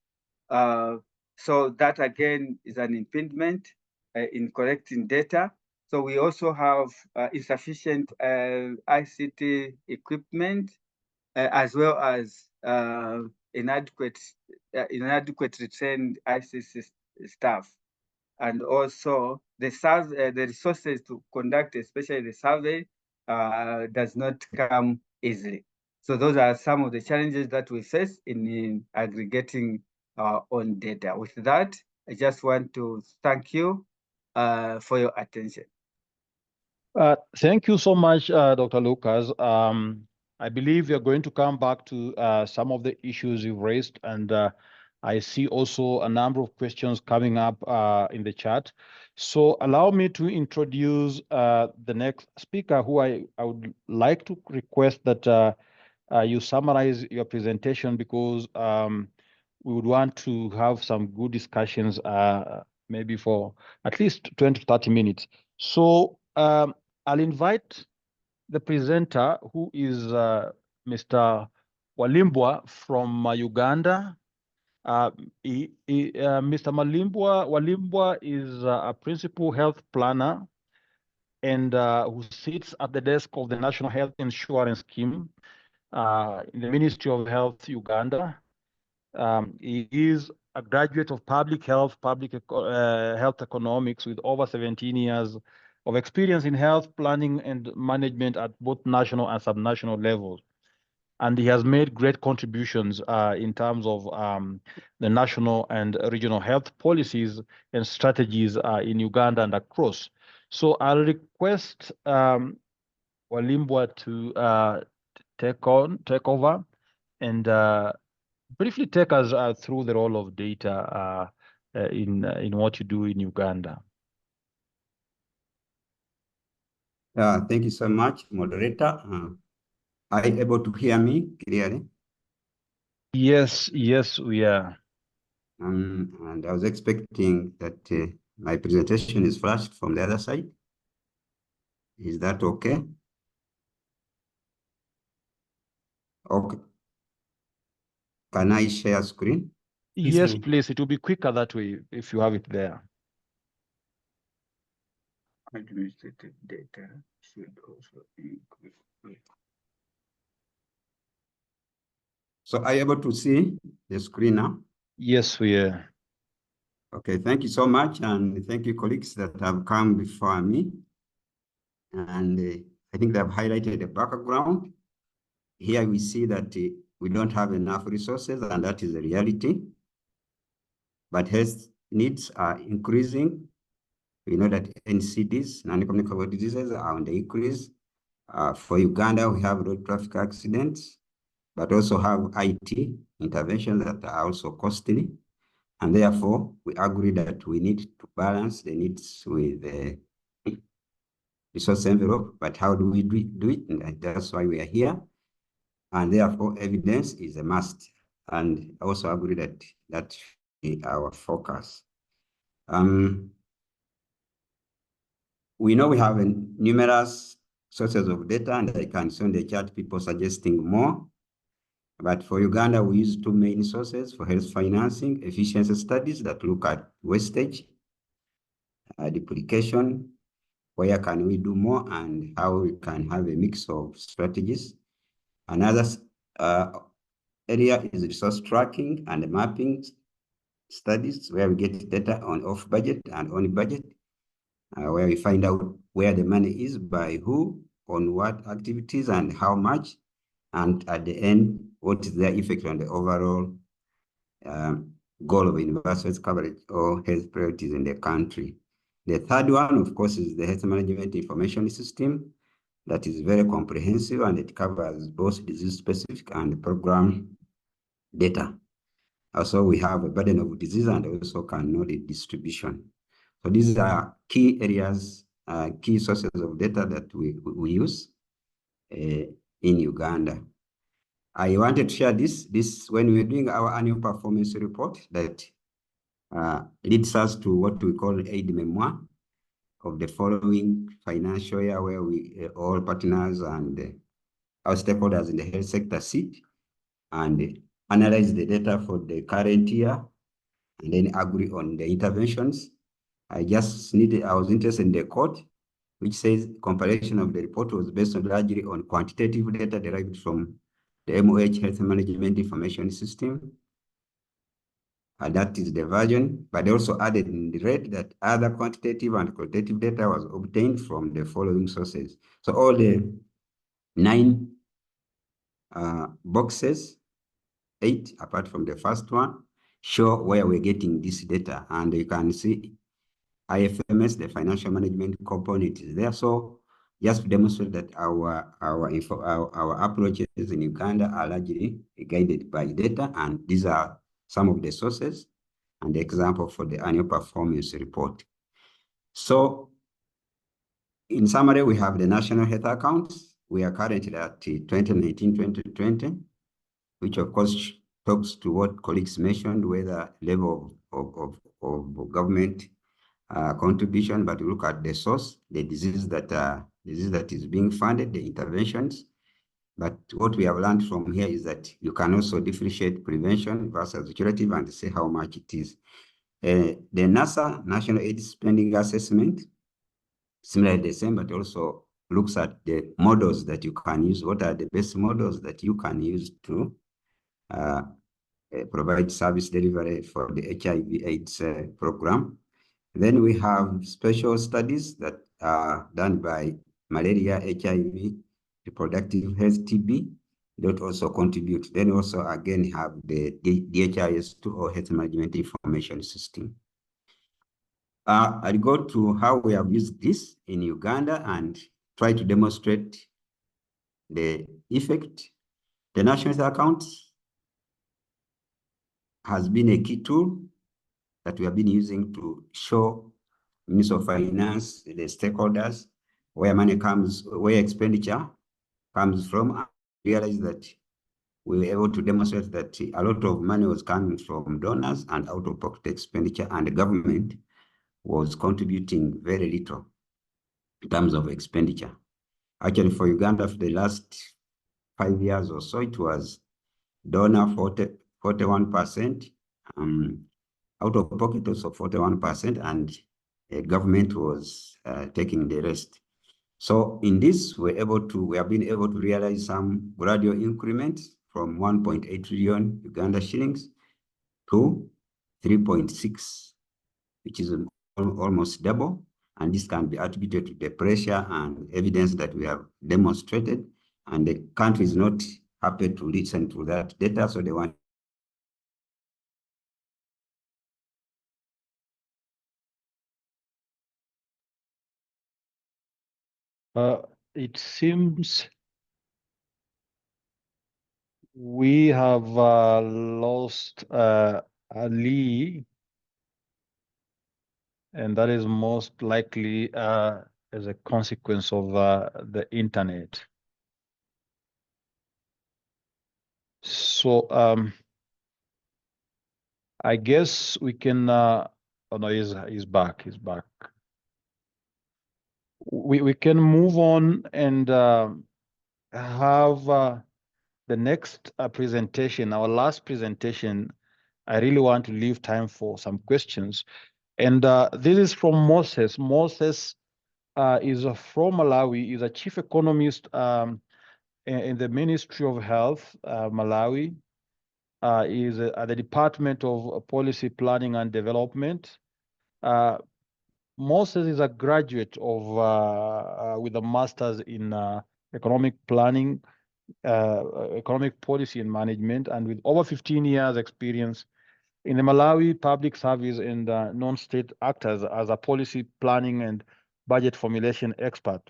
So that again is an impediment in collecting data. So we also have insufficient ICT equipment as well as inadequate retrained ICT staff, and also the resources to conduct, especially the survey, does not come easily. So those are some of the challenges that we face in aggregating our own data. With that, I just want to thank you for your attention. Thank you so much, Dr. Lucas. I believe you're going to come back to some of the issues you've raised, and I see also a number of questions coming up in the chat. So allow me to introduce the next speaker, who I would like to request that you summarize your presentation, because we would want to have some good discussions, maybe for at least 20 to 30 minutes. So I'll invite the presenter, who is Mr. Walimbwa from Uganda. Mr. Walimbwa is a principal health planner and who sits at the desk of the National Health Insurance Scheme in the Ministry of Health, Uganda. He is a graduate of public health economics with over 17 years of experience in health planning and management at both national and subnational levels. And he has made great contributions in terms of the national and regional health policies and strategies in Uganda and across. So I'll request Walimbwa to take over and briefly take us through the role of data in what you do in Uganda. Thank you so much, moderator. Are you able to hear me clearly? Yes, we are. And I was expecting that my presentation is flashed from the other side. Is that okay? Okay. Can I share screen? Yes, please. It will be quicker that way if you have it there. Administrative data should also include. So are you able to see the screen now? Yes, we are. Okay, thank you so much. And thank you, colleagues that have come before me. And I think they have highlighted the background. Here we see that we don't have enough resources, and that is the reality. But health needs are increasing. We know that NCDs, non-communicable diseases, are on the increase. For Uganda, we have road traffic accidents, but also have IT interventions that are also costly. And therefore, we agree that we need to balance the needs with the resource envelope. But how do we do it? And that's why we are here. And therefore, evidence is a must. And I also agree that that is our focus. We know we have numerous sources of data, and I can see on the chart people suggesting more. But for Uganda, we use two main sources for health financing: efficiency studies that look at wastage, duplication, where can we do more, and how we can have a mix of strategies. Another area is resource tracking and mapping studies, where we get data on off-budget and on-budget, where we find out where the money is, by who, on what activities, and how much, and at the end, what is their effect on the overall goal of universal health coverage or health priorities in the country. The third one, of course, is the health management information system that is very comprehensive, and it covers both disease-specific and program data. Also, we have a burden of disease and also can know the distribution. So these are key areas, key sources of data that we use in Uganda. I wanted to share this when we're doing our annual performance report that leads us to what we call aid memoir of the following financial year, where we all partners and our stakeholders in the health sector sit and analyze the data for the current year and then agree on the interventions. I was interested in the quote, which says comparison of the report was based largely on quantitative data derived from the MOH Health Management Information System. And that is the version, but they also added in the red that other quantitative and qualitative data was obtained from the following sources. So all the 9 boxes, 8 apart from the first one, show where we're getting this data. And you can see IFMS, the financial management component, is there. So just to demonstrate that our approaches in Uganda are largely guided by data, and these are some of the sources, and the example for the annual performance report. So, in summary, we have the national health accounts. We are currently at 2019-2020, which of course talks to what colleagues mentioned, whether level of government contribution, but we look at the source, the disease that is being funded, the interventions. But what we have learned from here is that you can also differentiate prevention versus curative and say how much it is. The NASA National Aid Spending Assessment, similarly the same, but also looks at the models that you can use. What are the best models that you can use to provide service delivery for the HIV/AIDS program? Then we have special studies that are done by malaria, HIV, reproductive health, TB, that also contribute. Then also again have the DHIS2 or Health Management Information System. I'll go to how we have used this in Uganda and try to demonstrate the effect. The national health account has been a key tool that we have been using to show Minister of Finance, the stakeholders, where money comes, where expenditure comes from. I realize that we were able to demonstrate that a lot of money was coming from donors and out-of-pocket expenditure, and the government was contributing very little in terms of expenditure. Actually, for Uganda, for the last 5 years or so, it was donor 41%, out-of-pocket also 41%, and government was taking the rest. So in this, we have been able to realize some gradual increments from 1.8 trillion Uganda shillings to 3.6, which is almost double. And this can be attributed to the pressure and evidence that we have demonstrated. And the country is not happy to listen to that data, so they want. It seems we have lost Ali, and that is most likely as a consequence of the internet. So I guess we can. Oh no, he's back. He's back. We can move on and have the next presentation, our last presentation. I really want to leave time for some questions. And this is from Moses. Moses is from Malawi, is a chief economist in the Ministry of Health, Malawi. Is at the Department of Policy Planning and Development. Moses is a graduate of with a master's in economic planning, economic policy and management, and with over 15 years experience in the Malawi public service and non-state actors as a policy planning and budget formulation expert.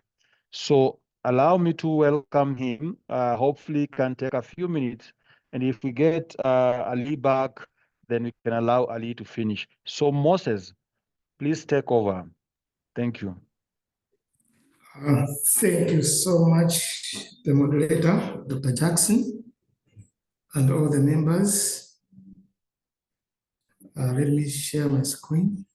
So allow me to welcome him. Hopefully it can take a few minutes. And if we get Ali back, then we can allow Ali to finish. So Moses, please take over. Thank you. Thank you so much, the moderator, Dr. Jackson, and all the members. Let me share my screen.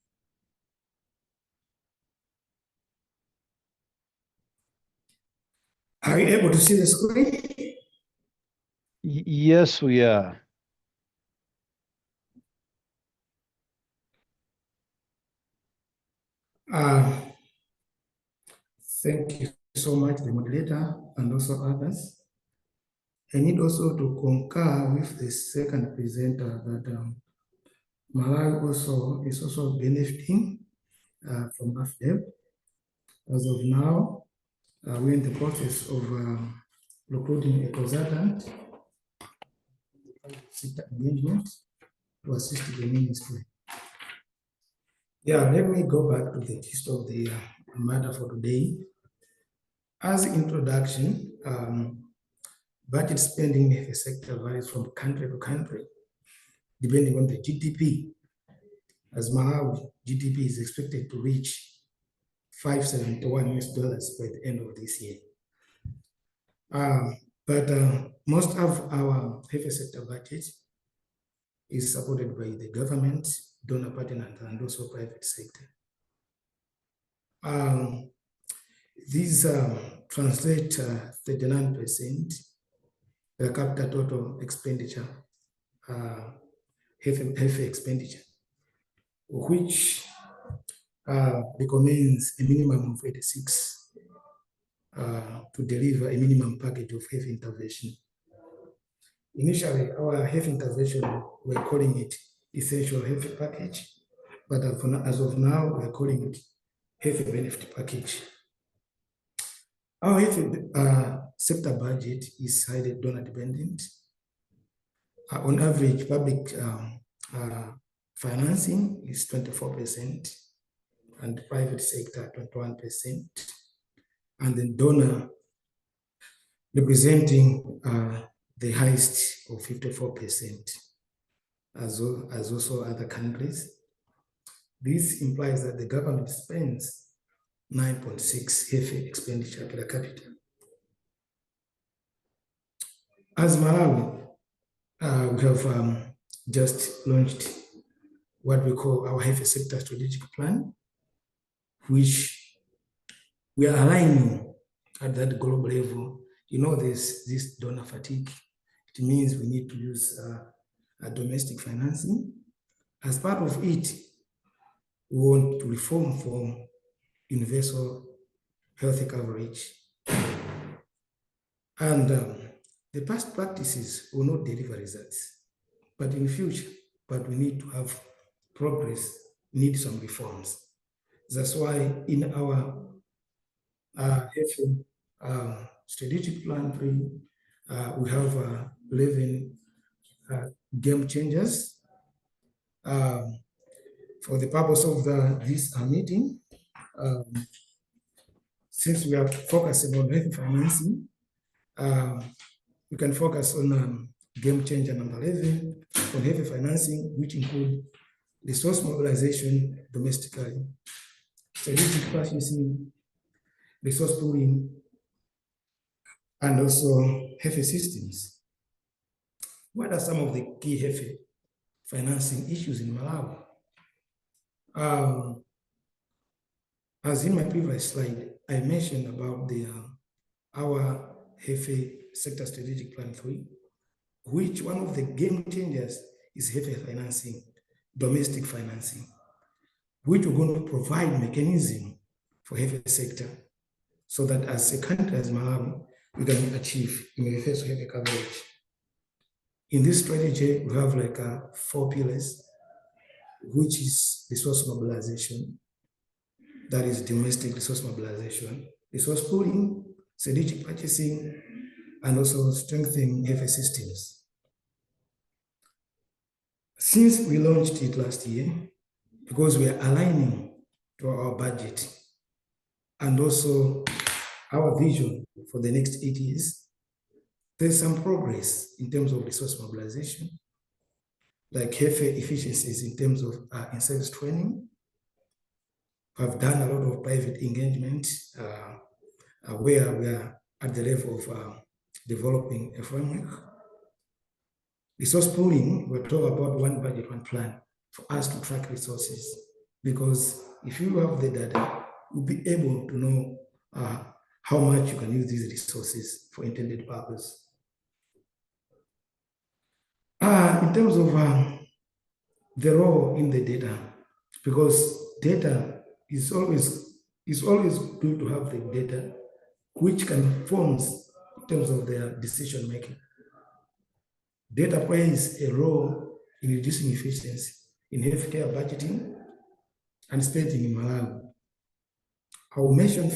Are you able to see the screen? Yes, we are. Thank you so much, the moderator, and also others. I need also to concur with the second presenter that Malawi also is also benefiting from AFDEB. As of now, we're in the process of recruiting a consultant sector engagement to assist the ministry. Yeah, let me go back to the gist of the matter for today. As introduction, budget spending in the sector varies from country to country. depending on the GDP. As Malawi, GDP is expected to reach $571 US by the end of this year. But most of our health sector budget is supported by the government, donor partners, and also private sector. These translate 39% per capita total expenditure, health expenditure, which recommends a minimum of 86 to deliver a minimum package of health intervention. Initially, our health intervention, we're calling it essential health package, but as of now, we're calling it health benefit package. Our health sector budget is highly donor dependent. On average, public financing is 24%, and private sector 21%, and the donor representing the highest of 54%, as also other countries. This implies that the government spends 9.6 health expenditure per capita. As Malawi, we have just launched what we call our health sector strategic plan, which we are aligning at that global level. You know, this donor fatigue. It means we need to use a domestic financing. As part of it, we want to reform from universal health coverage. And the past practices will not deliver results, but in future, but we need to have progress, need some reforms. That's why in our health strategic plan 3, we have 11 game changers. For the purpose of this meeting, since we are focusing on health financing, we can focus on game changer number 11 on health financing, which include resource mobilization domestically, strategic purchasing, resource pooling, and also health systems. What are some of the key health financing issues in Malawi? As in my previous slide, I mentioned about our health sector strategic plan 3, which one of the game changers is health financing, domestic financing, which we're going to provide mechanism for health sector so that as a country as Malawi, we can achieve universal health coverage. In this strategy, we have like 4 pillars, which is resource mobilization, that is domestic resource mobilization, resource pooling, strategic purchasing, and also strengthening health systems. Since we launched it last year, because we are aligning to our budget and also our vision for the next 8 years, there's some progress in terms of resource mobilization, like health efficiencies in terms of in-service training. We've done a lot of private engagement where we are at the level of developing a framework. Resource pooling, we're talking about one budget, one plan for us to track resources, because if you have the data, you'll be able to know how much you can use these resources for intended purpose. In terms of the role in the data, because data is always good to have the data which can inform in terms of their decision making. Data plays a role in reducing efficiency in healthcare budgeting and spending in Malawi. I will mention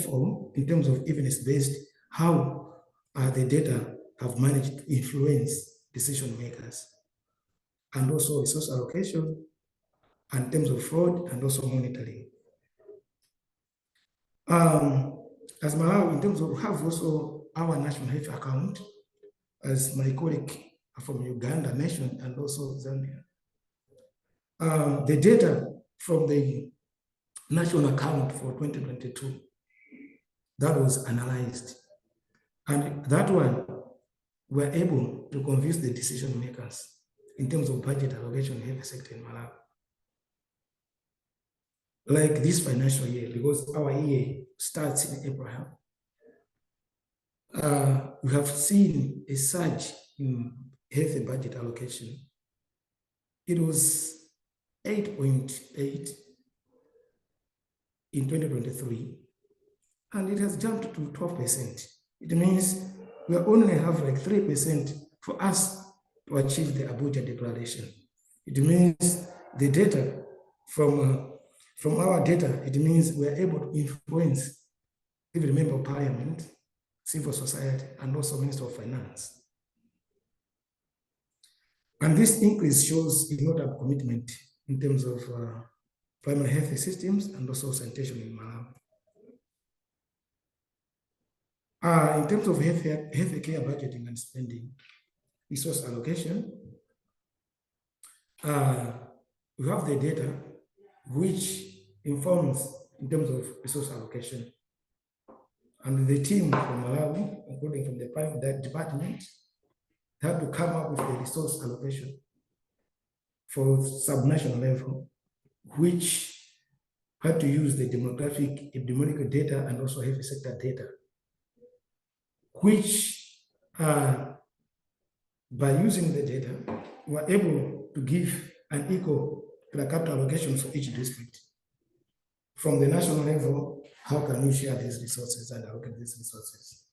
in terms of evidence-based, how the data have managed to influence decision makers, and also resource allocation, and in terms of fraud, and also monitoring. As Malawi, in terms of, we have also our national health account, as my colleague from Uganda mentioned, and also Zambia. the data from the national account for 2022 that was analyzed, and that one we're able to convince the decision makers in terms of budget allocation in health sector in Malawi. Like this financial year, because our year starts in April, we have seen a surge in health budget allocation. It was 8.8 in 2023, and it has jumped to 12%. It means we only have like 3% for us to achieve the Abuja declaration. It means the data from our data, it means we're able to influence even member of parliament, civil society, and also Minister of Finance. And this increase shows a lot of commitment in terms of primary health systems and also sanitation in Malawi. In terms of healthcare budgeting and spending, resource allocation, we have the data which informs in terms of resource allocation. And the team from Malawi, including from the private department, had to come up with the resource allocation for subnational level, which had to use the demographic, epidemiological data and also health sector data, which by using the data, we're able to give an equal per capita allocation for each district. From the national level, how can we share these resources and allocate these resources?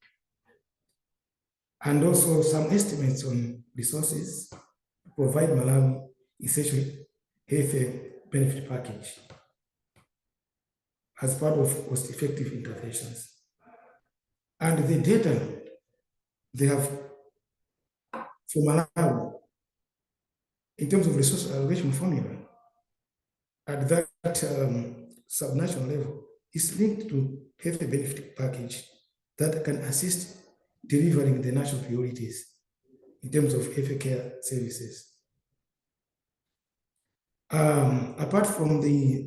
And also some estimates on resources to provide Malawi essential health benefit package as part of cost-effective interventions. And the data they have for Malawi in terms of resource allocation formula at that subnational level is linked to health benefit package that can assist delivering the national priorities in terms of healthcare services. Apart from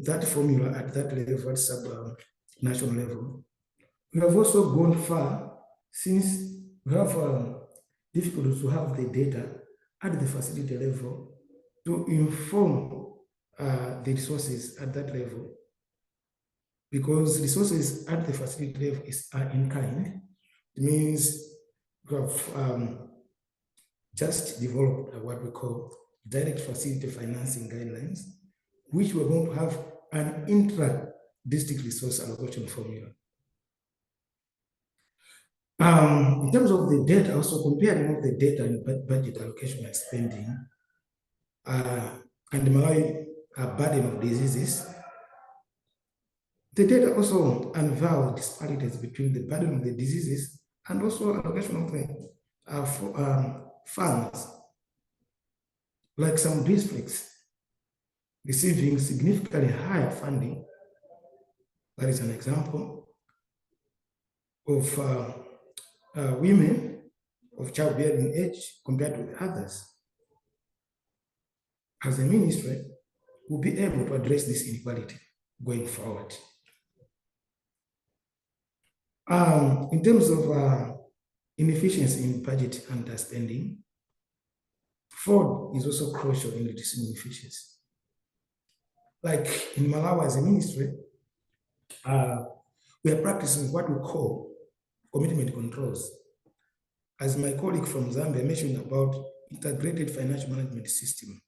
that formula at that level, at sub-national level, we have also gone far since we have difficulties to have the data at the facility level to inform the resources at that level, because resources at the facility level are in kind. It means we have just developed what we call direct facility financing guidelines, which we're going to have an intra-district resource allocation formula. In terms of the data, also comparing the data in budget allocation and spending, and Malawi burden of diseases, the data also unveil disparities between the burden of the diseases and also allocation of the funds. Like some districts receiving significantly higher funding, that is an example of women of childbearing age compared with others. As a ministry, we'll be able to address this inequality going forward. In terms of inefficiency in budget and spending, fraud is also crucial in reducing inefficiency. Like in Malawi as a ministry, we are practicing what we call commitment controls. As my colleague from Zambia mentioned about integrated financial management system,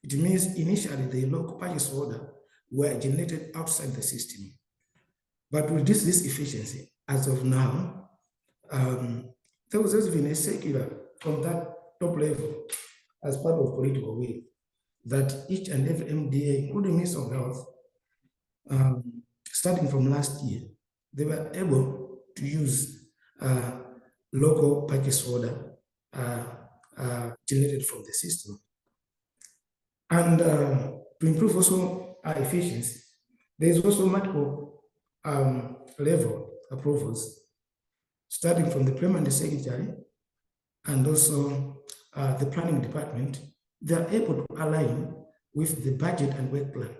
it means initially the local purchase order were generated outside the system. But to reduce this efficiency, as of now, there was even a circular from that top level as part of political will that each and every MDA, including Minister of Health, starting from last year, they were able to use local purchase order generated from the system. And to improve also our efficiency, there is also multiple level approvals, starting from the permanent secretary and also the planning department. They are able to align with the budget and work plan.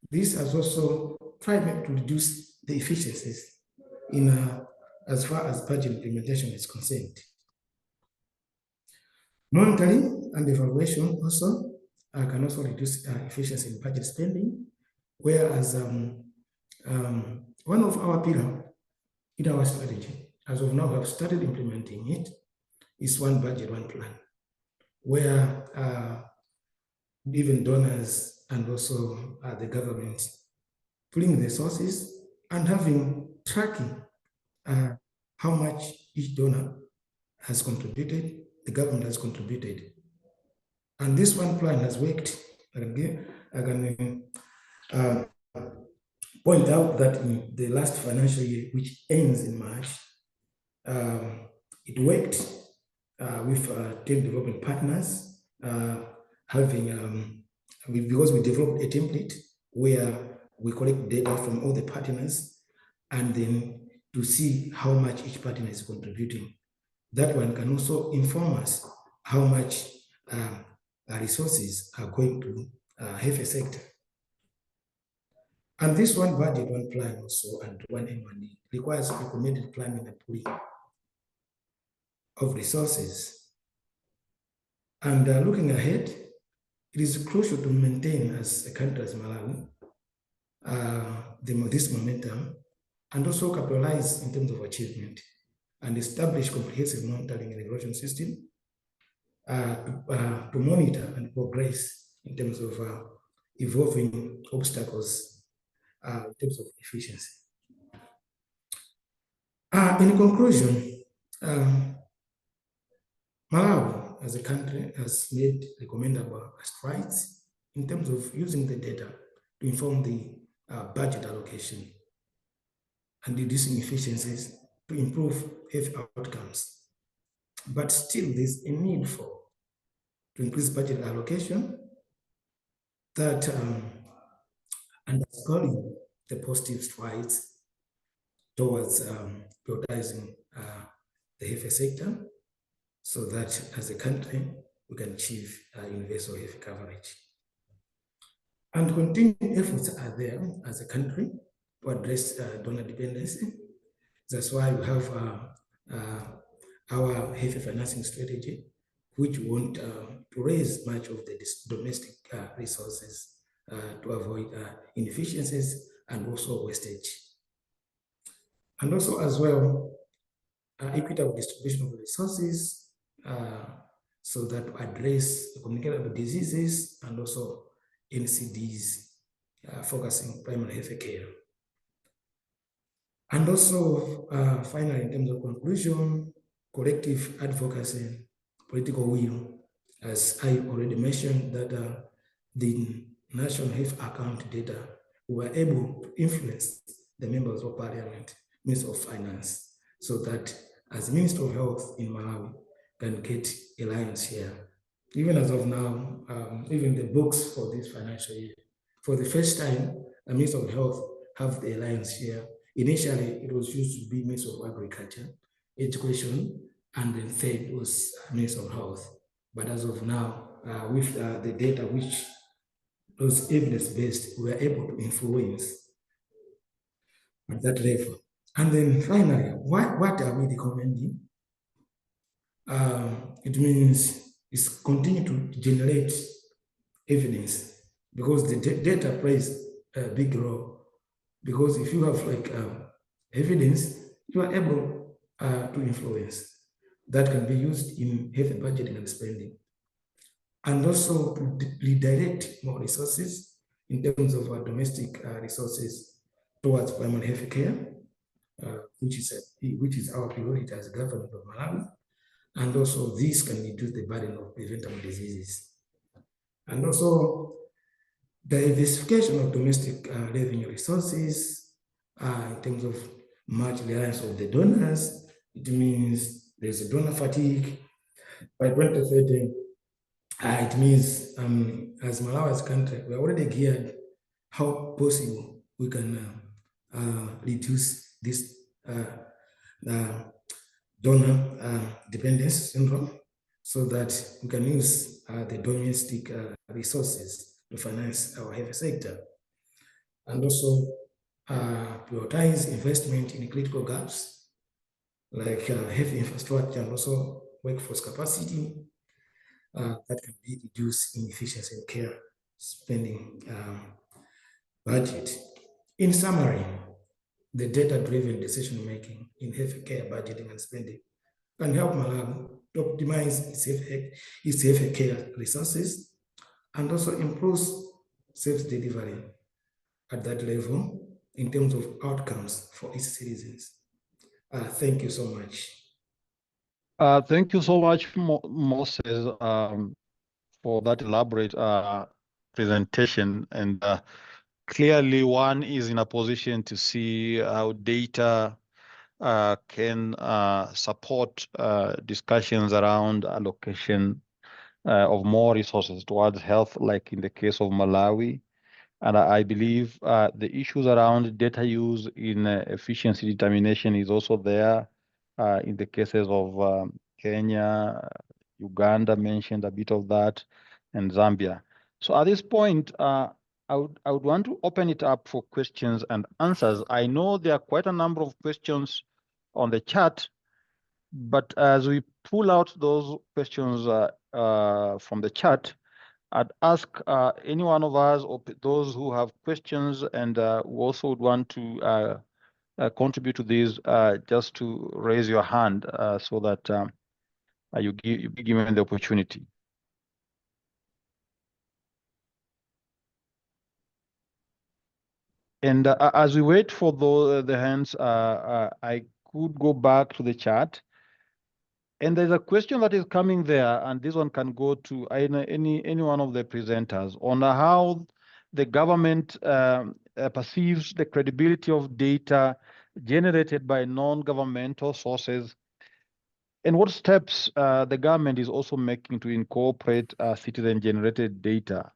This has also tried to reduce the efficiencies in as far as budget implementation is concerned. Monitoring and evaluation also can also reduce efficiency in budget spending, whereas one of our pillars in our strategy, as of now, have started implementing it, is one budget, one plan, where even donors and also the government pulling the sources and having tracking how much each donor has contributed, the government has contributed. And this one plan has worked. I can point out that in the last financial year, which ends in March, it worked with 10 development partners, because we developed a template where we collect data from all the partners and then to see how much each partner is contributing. That one can also inform us how much resources are going to have a sector. And this one budget, one plan also, and one M&E requires recommended planning and pooling of resources. And looking ahead, it is crucial to maintain as a country as Malawi this momentum and also capitalize in terms of achievement and establish comprehensive monitoring and evaluation system to monitor and progress in terms of evolving obstacles in terms of efficiency. In conclusion, Malawi as a country has made recommendable strides in terms of using the data to inform the budget allocation and reducing efficiencies to improve health outcomes. But still, there's a need to increase budget allocation that underscoring the positive strides towards prioritizing the health sector so that as a country, we can achieve universal health coverage. And continuing efforts are there as a country to address donor dependency. That's why we have our health financing strategy, which want to raise much of the domestic resources to avoid inefficiencies and also wastage. And also as well, equitable distribution of resources so that to address communicable diseases and also NCDs focusing primary health care. And also finally, in terms of conclusion, collective advocacy, political will, as I already mentioned, that the National Health Account data were able to influence the members of parliament, Minister of Finance, so that as Minister of Health in Malawi can get a lion's share. Even as of now, even the books for this financial year, for the first time, the Minister of Health have the lion's share. Initially, it was used to be Minister of Agriculture, Education, and then third was Minister of Health. But as of now, with the data which was evidence-based, we were able to influence at that level. And then finally, what are we recommending? It means it's continue to generate evidence because the data plays a big role. Because if you have like evidence, you are able to influence. That can be used in health budgeting and spending. And also to redirect more resources in terms of our domestic resources towards primary health care, which is our priority as government of Malawi. And also this can reduce the burden of preventable diseases. And also diversification of domestic revenue resources in terms of much reliance of the donors. It means there's a donor fatigue. By 2030, it means as Malawi as a country, we're already geared how possible we can reduce this donor dependence syndrome so that we can use the domestic resources to finance our health sector. And also prioritize investment in critical gaps like health infrastructure and also workforce capacity that can be reduced inefficiency in care spending budget. In summary, the data-driven decision-making in healthcare budgeting and spending can help Malawi to optimize its healthcare resources and also improves service delivery at that level in terms of outcomes for its citizens. Thank you so much. Thank you so much, Moses, for that elaborate presentation. And clearly, one is in a position to see how data can support discussions around allocation of more resources towards health, like in the case of Malawi. And I believe the issues around data use in efficiency determination is also there in the cases of Kenya, Uganda mentioned a bit of that, and Zambia. So at this point, I would want to open it up for questions and answers. I know there are quite a number of questions on the chat, but as we pull out those questions from the chat, I'd ask any one of us or those who have questions and who also would want to contribute to these, just to raise your hand so that you be given the opportunity. And as we wait for the hands, I could go back to the chat. And there's a question that is coming there, and this one can go to any one of the presenters on how the government perceives the credibility of data generated by non-governmental sources, and what steps the government is also making to incorporate citizen-generated data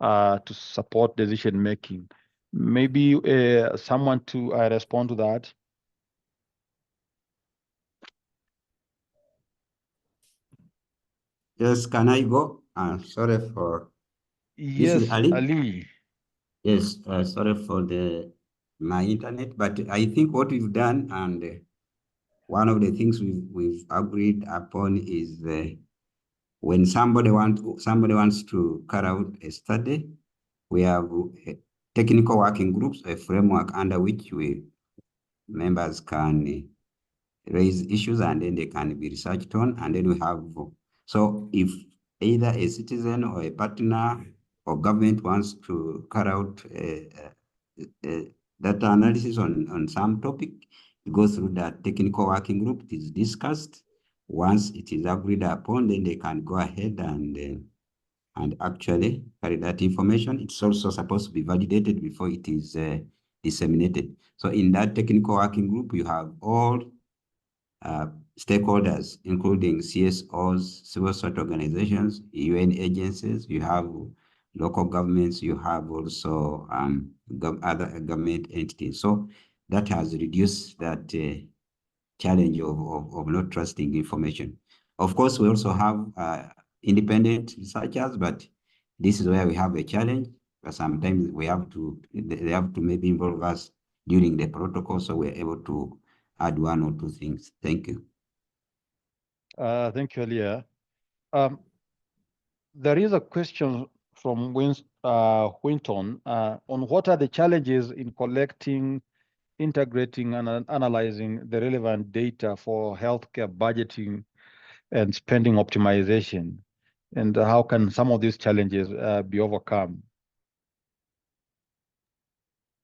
to support decision-making. Maybe someone to respond to that. Yes, can I go? Sorry for Yes, this is Ali. Ali. Yes, sorry for my internet, but I think what we've done, and one of the things we've agreed upon is when somebody wants to carry out a study, we have technical working groups, a framework under which members can raise issues and then they can be researched on, and then we have, so if either a citizen or a partner or government wants to carry out data analysis on some topic, it goes through that technical working group, it is discussed. Once it is agreed upon, then they can go ahead and actually carry that information. It's also supposed to be validated before it is disseminated. So in that technical working group, you have all stakeholders, including CSOs, civil society organizations, UN agencies, you have local governments, you have also other government entities. So that has reduced that challenge of not trusting information. Of course, we also have independent researchers, but this is where we have a challenge. But sometimes they have to maybe involve us during the protocol, so we're able to add one or two things. Thank you. Thank you, Elia. There is a question from Winton on what are the challenges in collecting, integrating, and analyzing the relevant data for healthcare budgeting and spending optimization, and how can some of these challenges be overcome?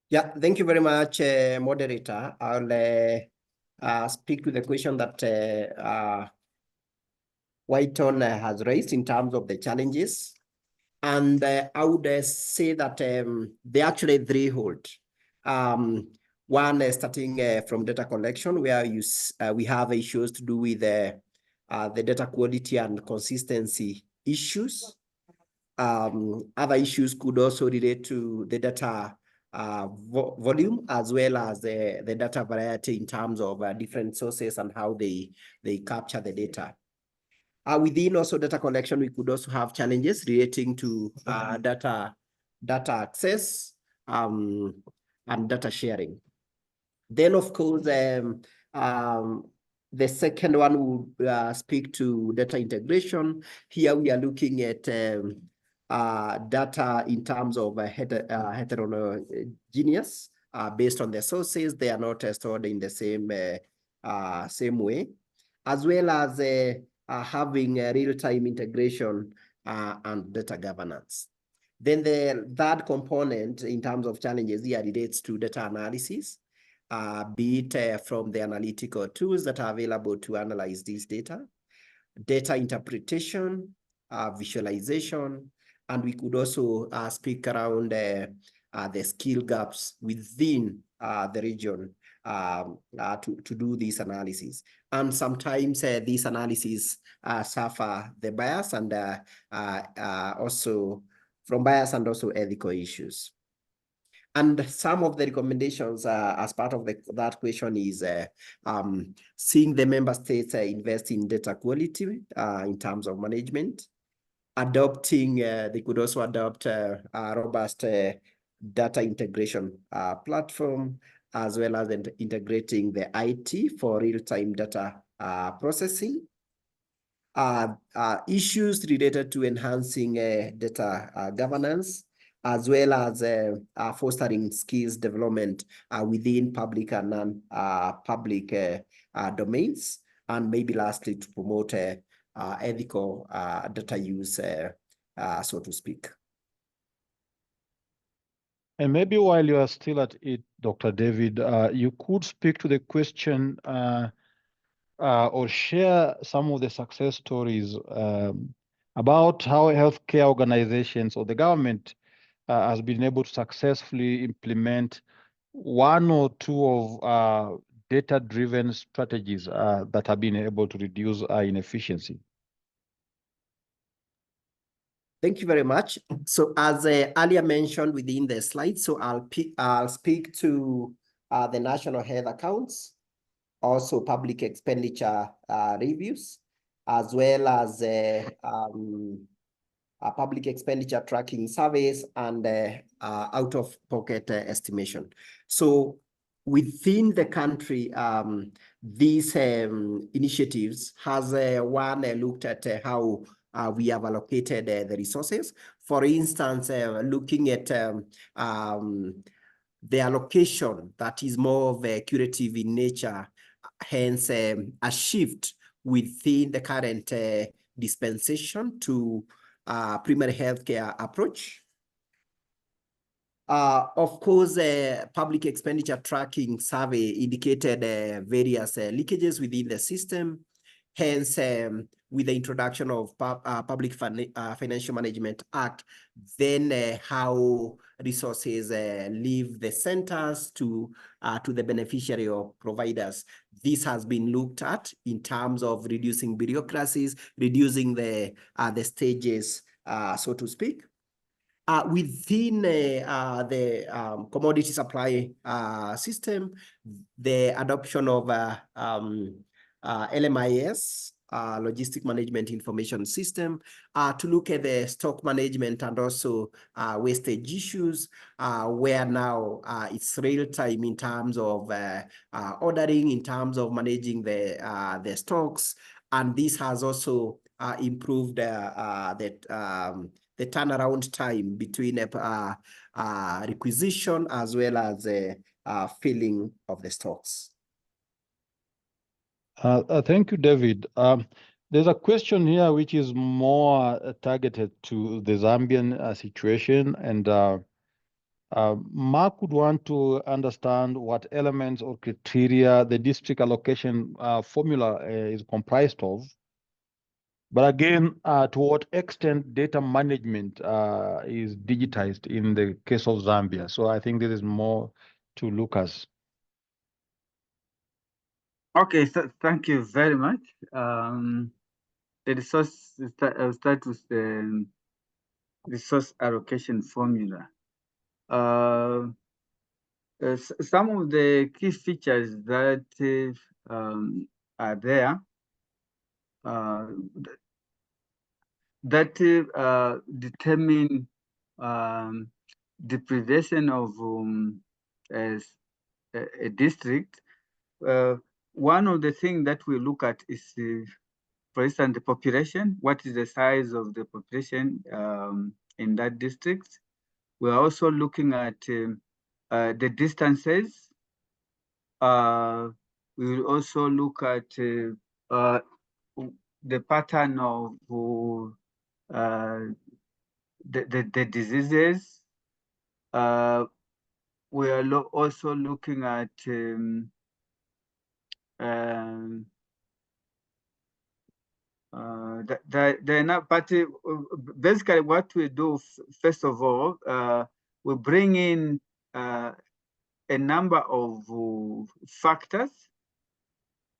Yeah, thank you very much, moderator. I'll speak to the question that Whiteton has raised in terms of the challenges. And I would say that they actually threefold. One, starting from data collection, where we have issues to do with the data quality and consistency issues. Other issues could also relate to the data volume, as well as the data variety in terms of different sources and how they capture the data. Within also data collection, we could also have challenges relating to data access and data sharing. Then, of course, the second one would speak to data integration. Here we are looking at data in terms of heterogeneous based on the sources. They are not stored in the same way, as well as having a real-time integration and data governance. Then the third component in terms of challenges here relates to data analysis, be it from the analytical tools that are available to analyze this data interpretation, visualization, and we could also speak around the skill gaps within the region to do this analysis. And sometimes these analyses suffer the bias and also from bias and also ethical issues. And some of the recommendations as part of that question is seeing the member states invest in data quality in terms of management, adopting, they could also adopt a robust data integration platform, as well as integrating the IT for real-time data processing. Issues related to enhancing data governance, as well as fostering skills development within public and non-public domains, and maybe lastly to promote ethical data use, so to speak. And maybe while you are still at it, Dr. David, you could speak to the question or share some of the success stories about how healthcare organizations or the government has been able to successfully implement one or two of data-driven strategies that have been able to reduce inefficiency. Thank you very much. So as earlier mentioned within the slide, so I'll speak to the national health accounts, also public expenditure reviews, as well as public expenditure tracking surveys and out-of-pocket estimation. So within the country, these initiatives has one looked at how we have allocated the resources. For instance, looking at the allocation that is more of curative in nature, hence a shift within the current dispensation to primary healthcare approach. Of course, public expenditure tracking survey indicated various leakages within the system. Hence, with the introduction of Public Financial Management Act, then how resources leave the centers to the beneficiary or providers. This has been looked at in terms of reducing bureaucracies, reducing the stages, so to speak. Within the commodity supply system, the adoption of LMIS, Logistic Management Information System, to look at the stock management and also wastage issues, where now it's real time in terms of ordering, in terms of managing the stocks, and this has also improved the turnaround time between requisition as well as filling of the stocks. Thank you, David. There's a question here which is more targeted to the Zambian situation, and Mark would want to understand what elements or criteria the district allocation formula is comprised of. But again, to what extent data management is digitized in the case of Zambia. So I think there is more to Lucas. Okay, so thank you very much. The resource, I'll start with the resource allocation formula. Some of the key features that are there, that determine deprivation of as a district. One of the things that we look at is, for instance, the population. What is the size of the population in that district? We're also looking at the distances. We will also look at the pattern of the diseases. We are also looking at they're not, but basically what we do, first of all, we bring in a number of factors,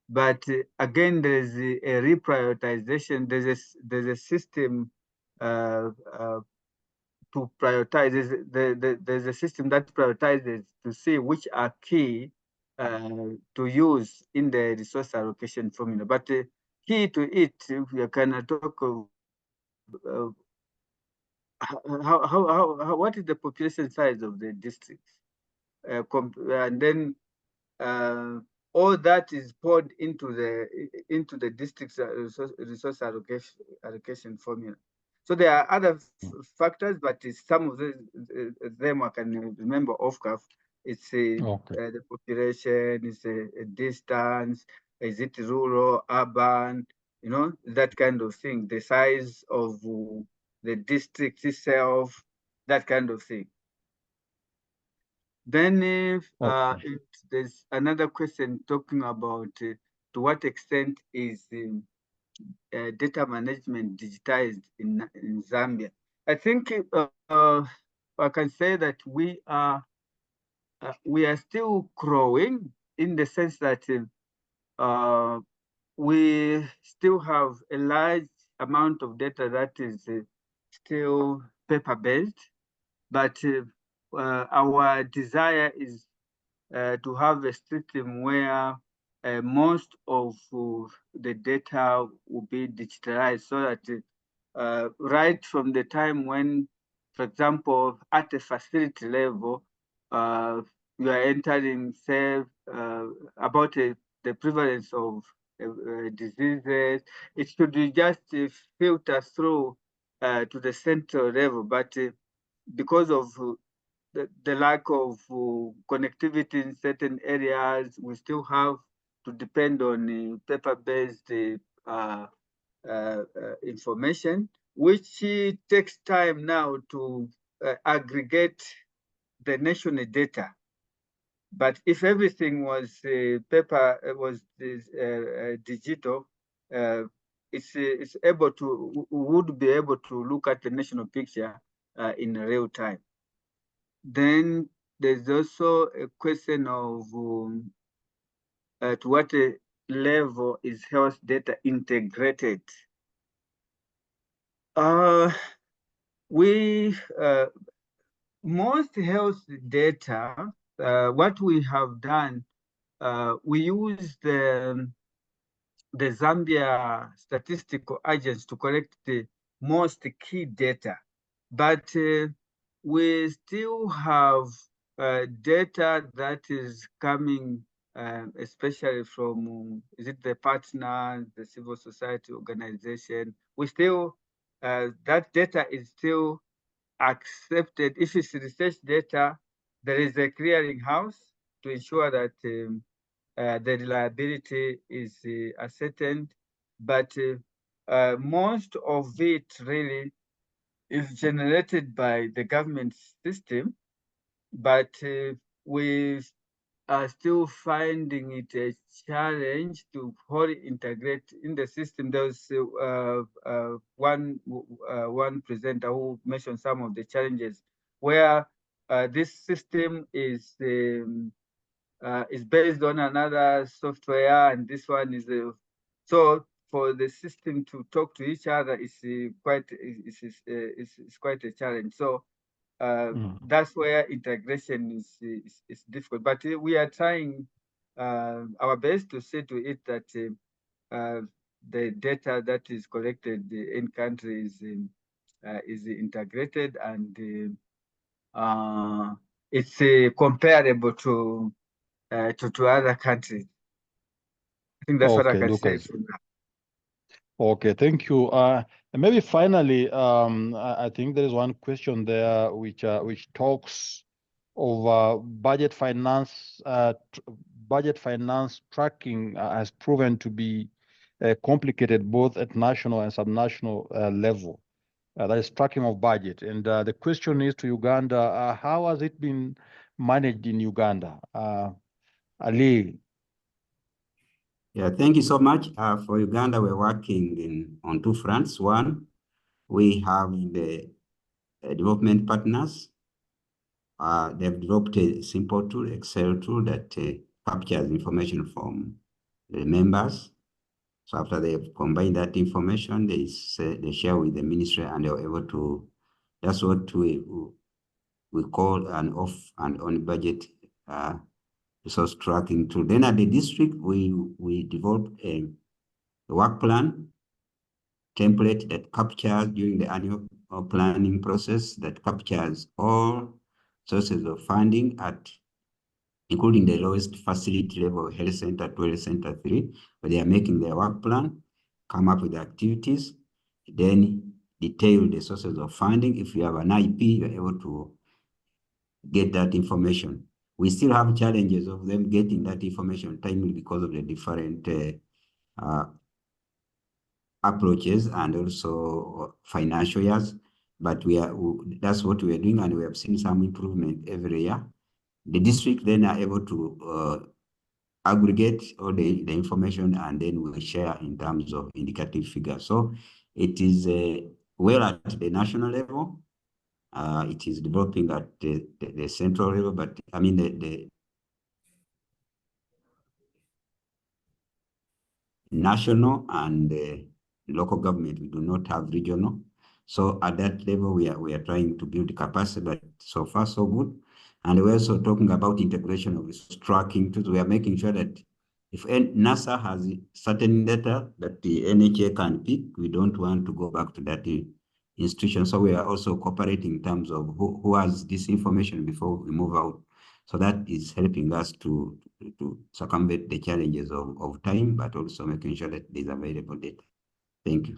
but again, there's a reprioritization. There's a system to prioritize. There's a system that prioritizes to see which are key to use in the resource allocation formula. But key to it, if we can talk of what is the population size of the district, and then all that is poured into the district's resource allocation formula. So there are other factors, but some of them I can remember off cuff. It's the population, it's a distance, is it rural, urban, you know, that kind of thing. The size of the district itself, that kind of thing. Then if there's another question talking about to what extent is data management digitized in Zambia. I think I can say that we are still growing in the sense that we still have a large amount of data that is still paper-based, but our desire is to have a system where most of the data will be digitalized, so that right from the time when, for example, at a facility level, you are entering, say, about the prevalence of diseases, it should be just filter through to the central level, but because of the lack of connectivity in certain areas, we still have to depend on paper-based information, which takes time now to aggregate the national data. But if everything was paper, was digital, it's able to, would be able to look at the national picture in real time. Then there's also a question of at what level is health data integrated? Most health data, what we have done, we use the Zambia Statistical Agency to collect the most key data, but we still have data that is coming, especially from, is it the partners, the civil society organization? We still, that data is still accepted. If it's research data, there is a clearinghouse to ensure that the reliability is ascertained, but most of it really is generated by the government system, but we are still finding it a challenge to wholly integrate in the system. There was one presenter who mentioned some of the challenges where this system is based on another software, and this one is so for the system to talk to each other is quite a challenge. So that's where integration is difficult. But we are trying our best to say to it that the data that is collected in country is integrated and it's comparable to other countries. I think that's what I can say for now. Okay, thank you. And maybe finally, I think there is one question there which talks of budget finance. Budget finance tracking has proven to be complicated both at national and subnational level. That is tracking of budget. And the question is to Uganda, how has it been managed in Uganda? Ali. Yeah, thank you so much. For Uganda, we're working on two fronts. One, we have the development partners. They've developed a simple tool, Excel tool that captures information from the members. So after they've combined that information, they share with the ministry and they're able to, that's what we call an off and on budget resource tracking tool. Then at the district, we developed a work plan template that captures during the annual planning process, that captures all sources of funding including the lowest facility level, health center 2, health center 3, where they are making their work plan, come up with activities, then detail the sources of funding. If you have an IP, you're able to get that information. We still have challenges of them getting that information timely because of the different approaches and also financial years. But that's what we are doing, and we have seen some improvement every year. The district then are able to aggregate all the information, and then we share in terms of indicative figures. So it is well at the national level. It is developing at the central level, but I mean the national and local government. We do not have regional. So at that level, we are trying to build capacity, but so far so good. And we're also talking about integration of resource tracking tools. We are making sure that if NASA has certain data that the NHA can pick, we don't want to go back to that institution. So we are also cooperating in terms of who has this information before we move out. So that is helping us to circumvent the challenges of time, but also making sure that there's available data. Thank you.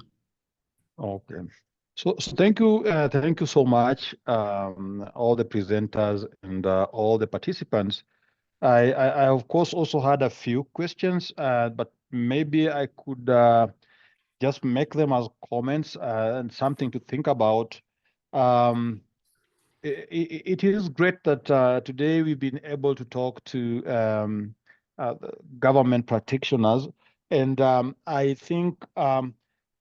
Okay. So thank you so much, all the presenters and all the participants. I of course also had a few questions, but maybe I could just make them as comments and something to think about. It is great that today we've been able to talk to government practitioners, and I think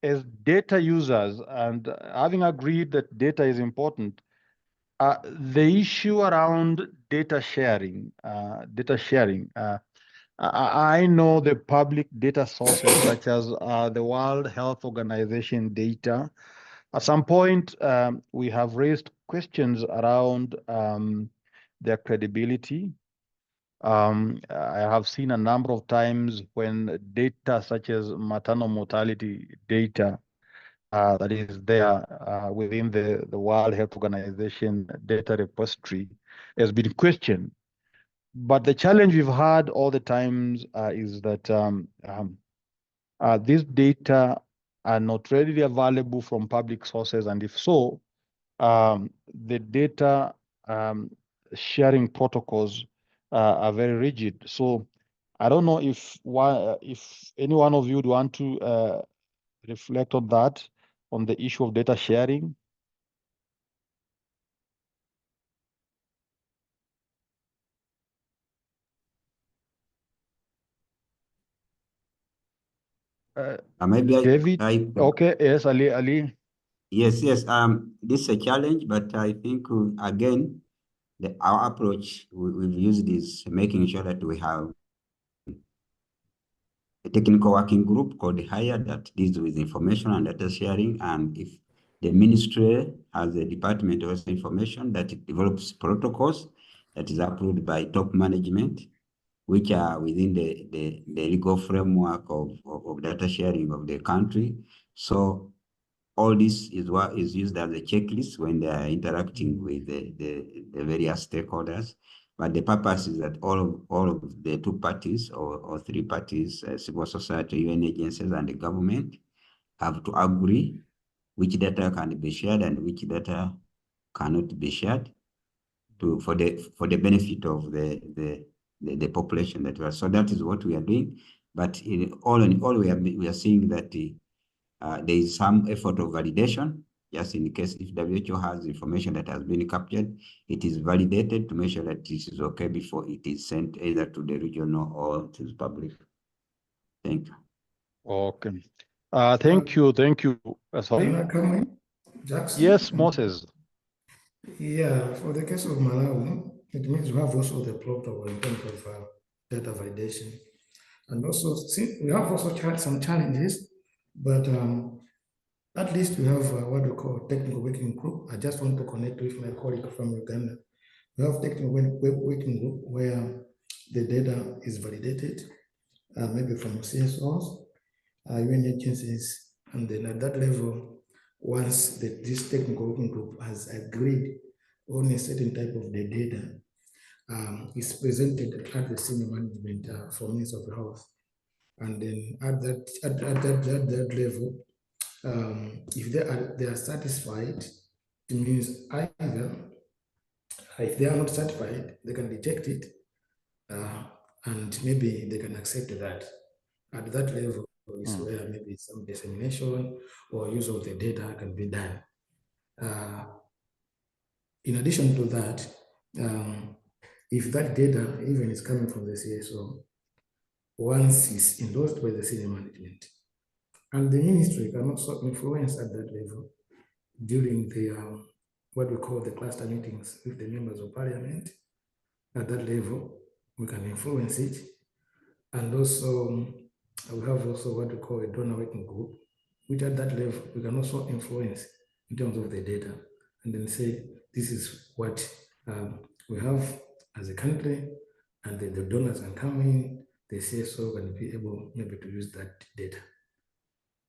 as data users and having agreed that data is important, the issue around data sharing, I know the public data sources such as the World Health Organization data. At some point, we have raised questions around their credibility. I have seen a number of times when data such as maternal mortality data that is there within the World Health Organization data repository has been questioned. But the challenge we've had all the times is that these data are not readily available from public sources, and if so, the data sharing protocols are very rigid. So I don't know if any one of you would want to reflect on that, on the issue of data sharing. Maybe David? Okay, yes, Ali. Yes. This is a challenge, but I think again, our approach we've used is making sure that we have a technical working group called HIRE that deals with information and data sharing. And if the ministry has a department of information that it develops protocols that is approved by top management, which are within the legal framework of data sharing of the country. So all this is what is used as a checklist when they are interacting with the various stakeholders. But the purpose is that all of the two parties or three parties, civil society, UN agencies, and the government have to agree which data can be shared and which data cannot be shared for the benefit of the population that we are. So that is what we are doing. But in all, we are seeing that there is some effort of validation, just in case if WHO has information that has been captured, it is validated to make sure that this is okay before it is sent either to the regional or to the public. Thank you. Okay. Thank you. Sorry. Can I come in, Jackson? Yes, Moses. Yeah, for the case of Malawi, it means we have also the protocol in terms of data validation. And also, see, we have also some challenges, but at least we have what we call technical working group. I just want to connect with my colleague from Uganda. We have technical working group where the data is validated, maybe from CSOs, UN agencies, and then at that level, once this technical working group has agreed on a certain type of the data, is presented at the senior management for Ministry of Health. And then at that level, if they are satisfied, it means either if they are not satisfied, they can reject it, and maybe they can accept that. At that level is where maybe some dissemination or use of the data can be done. In addition to that, if that data even is coming from the CSO, once it's endorsed by the senior management, and the ministry can also influence at that level during the what we call the cluster meetings with the members of parliament. At that level, we can influence it. And also, we have also what we call a donor working group, which at that level, we can also influence in terms of the data, and then say, this is what we have as a country, and the donors can come in, the CSO can be able maybe to use that data.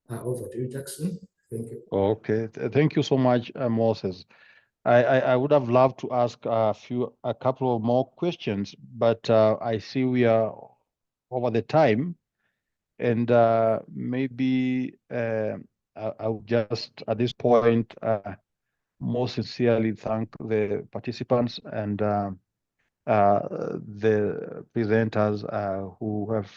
Over to you, Jackson. Thank you. Okay. Thank you so much, Moses. I would have loved to ask a couple of more questions, but I see we are over the time, and maybe I would just at this point most sincerely thank the participants and the presenters who have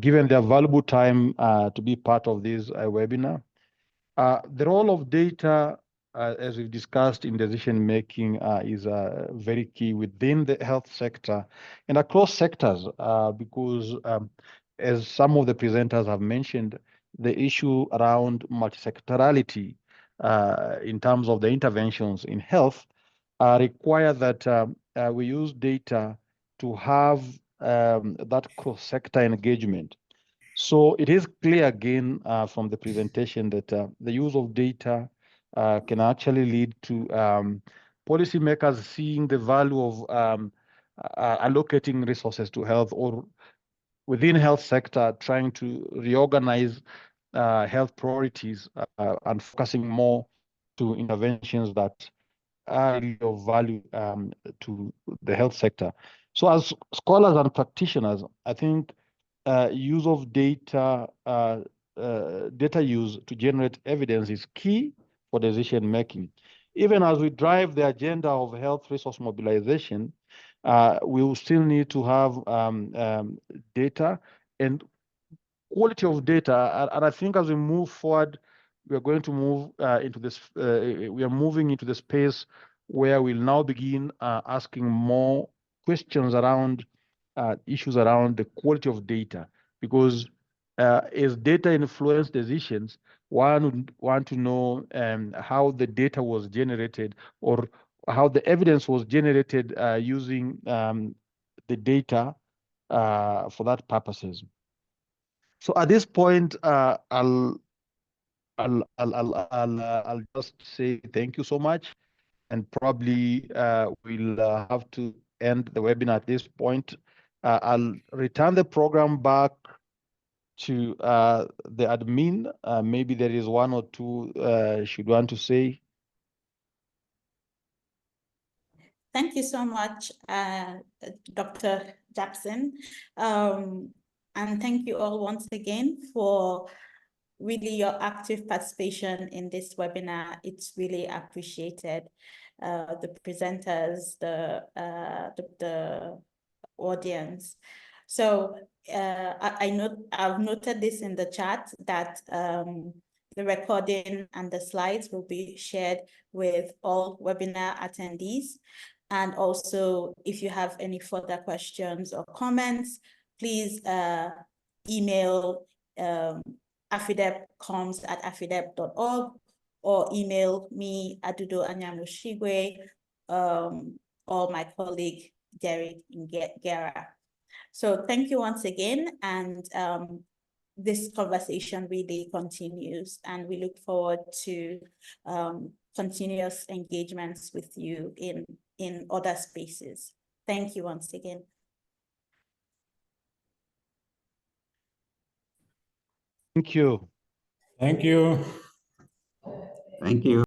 given their valuable time to be part of this webinar. The role of data, as we've discussed in decision making, is very key within the health sector and across sectors, because as some of the presenters have mentioned, the issue around multisectorality in terms of the interventions in health require that we use data to have that cross-sector engagement. So it is clear again from the presentation that the use of data can actually lead to policymakers seeing the value of allocating resources to health, or within health sector trying to reorganize health priorities and focusing more to interventions that are really of value to the health sector. So as scholars and practitioners, I think use of data, data use to generate evidence is key for decision making. Even as we drive the agenda of health resource mobilization, we will still need to have data and quality of data. And I think as we move forward, we are going to move into this, we are moving into the space where we'll now begin asking more questions around issues around the quality of data, because as data influence decisions, one would want to know how the data was generated, or how the evidence was generated using the data for that purposes. So at this point, I'll just say thank you so much, and probably we'll have to end the webinar at this point. I'll return the program back to the admin. Maybe there is one or two should want to say. Thank you so much, Dr. Jackson. And thank you all once again for really your active participation in this webinar. It's really appreciated. The presenters, the audience. So I've noted this in the chat that the recording and the slides will be shared with all webinar attendees. And also, if you have any further questions or comments, please email afidep.comms@afidep.org or email me, Adudo Anyamushigwe, or my colleague, Derek Ngera. So thank you once again. And this conversation really continues, and we look forward to continuous engagements with you in other spaces. Thank you once again. Thank you. Thank you. Thank you.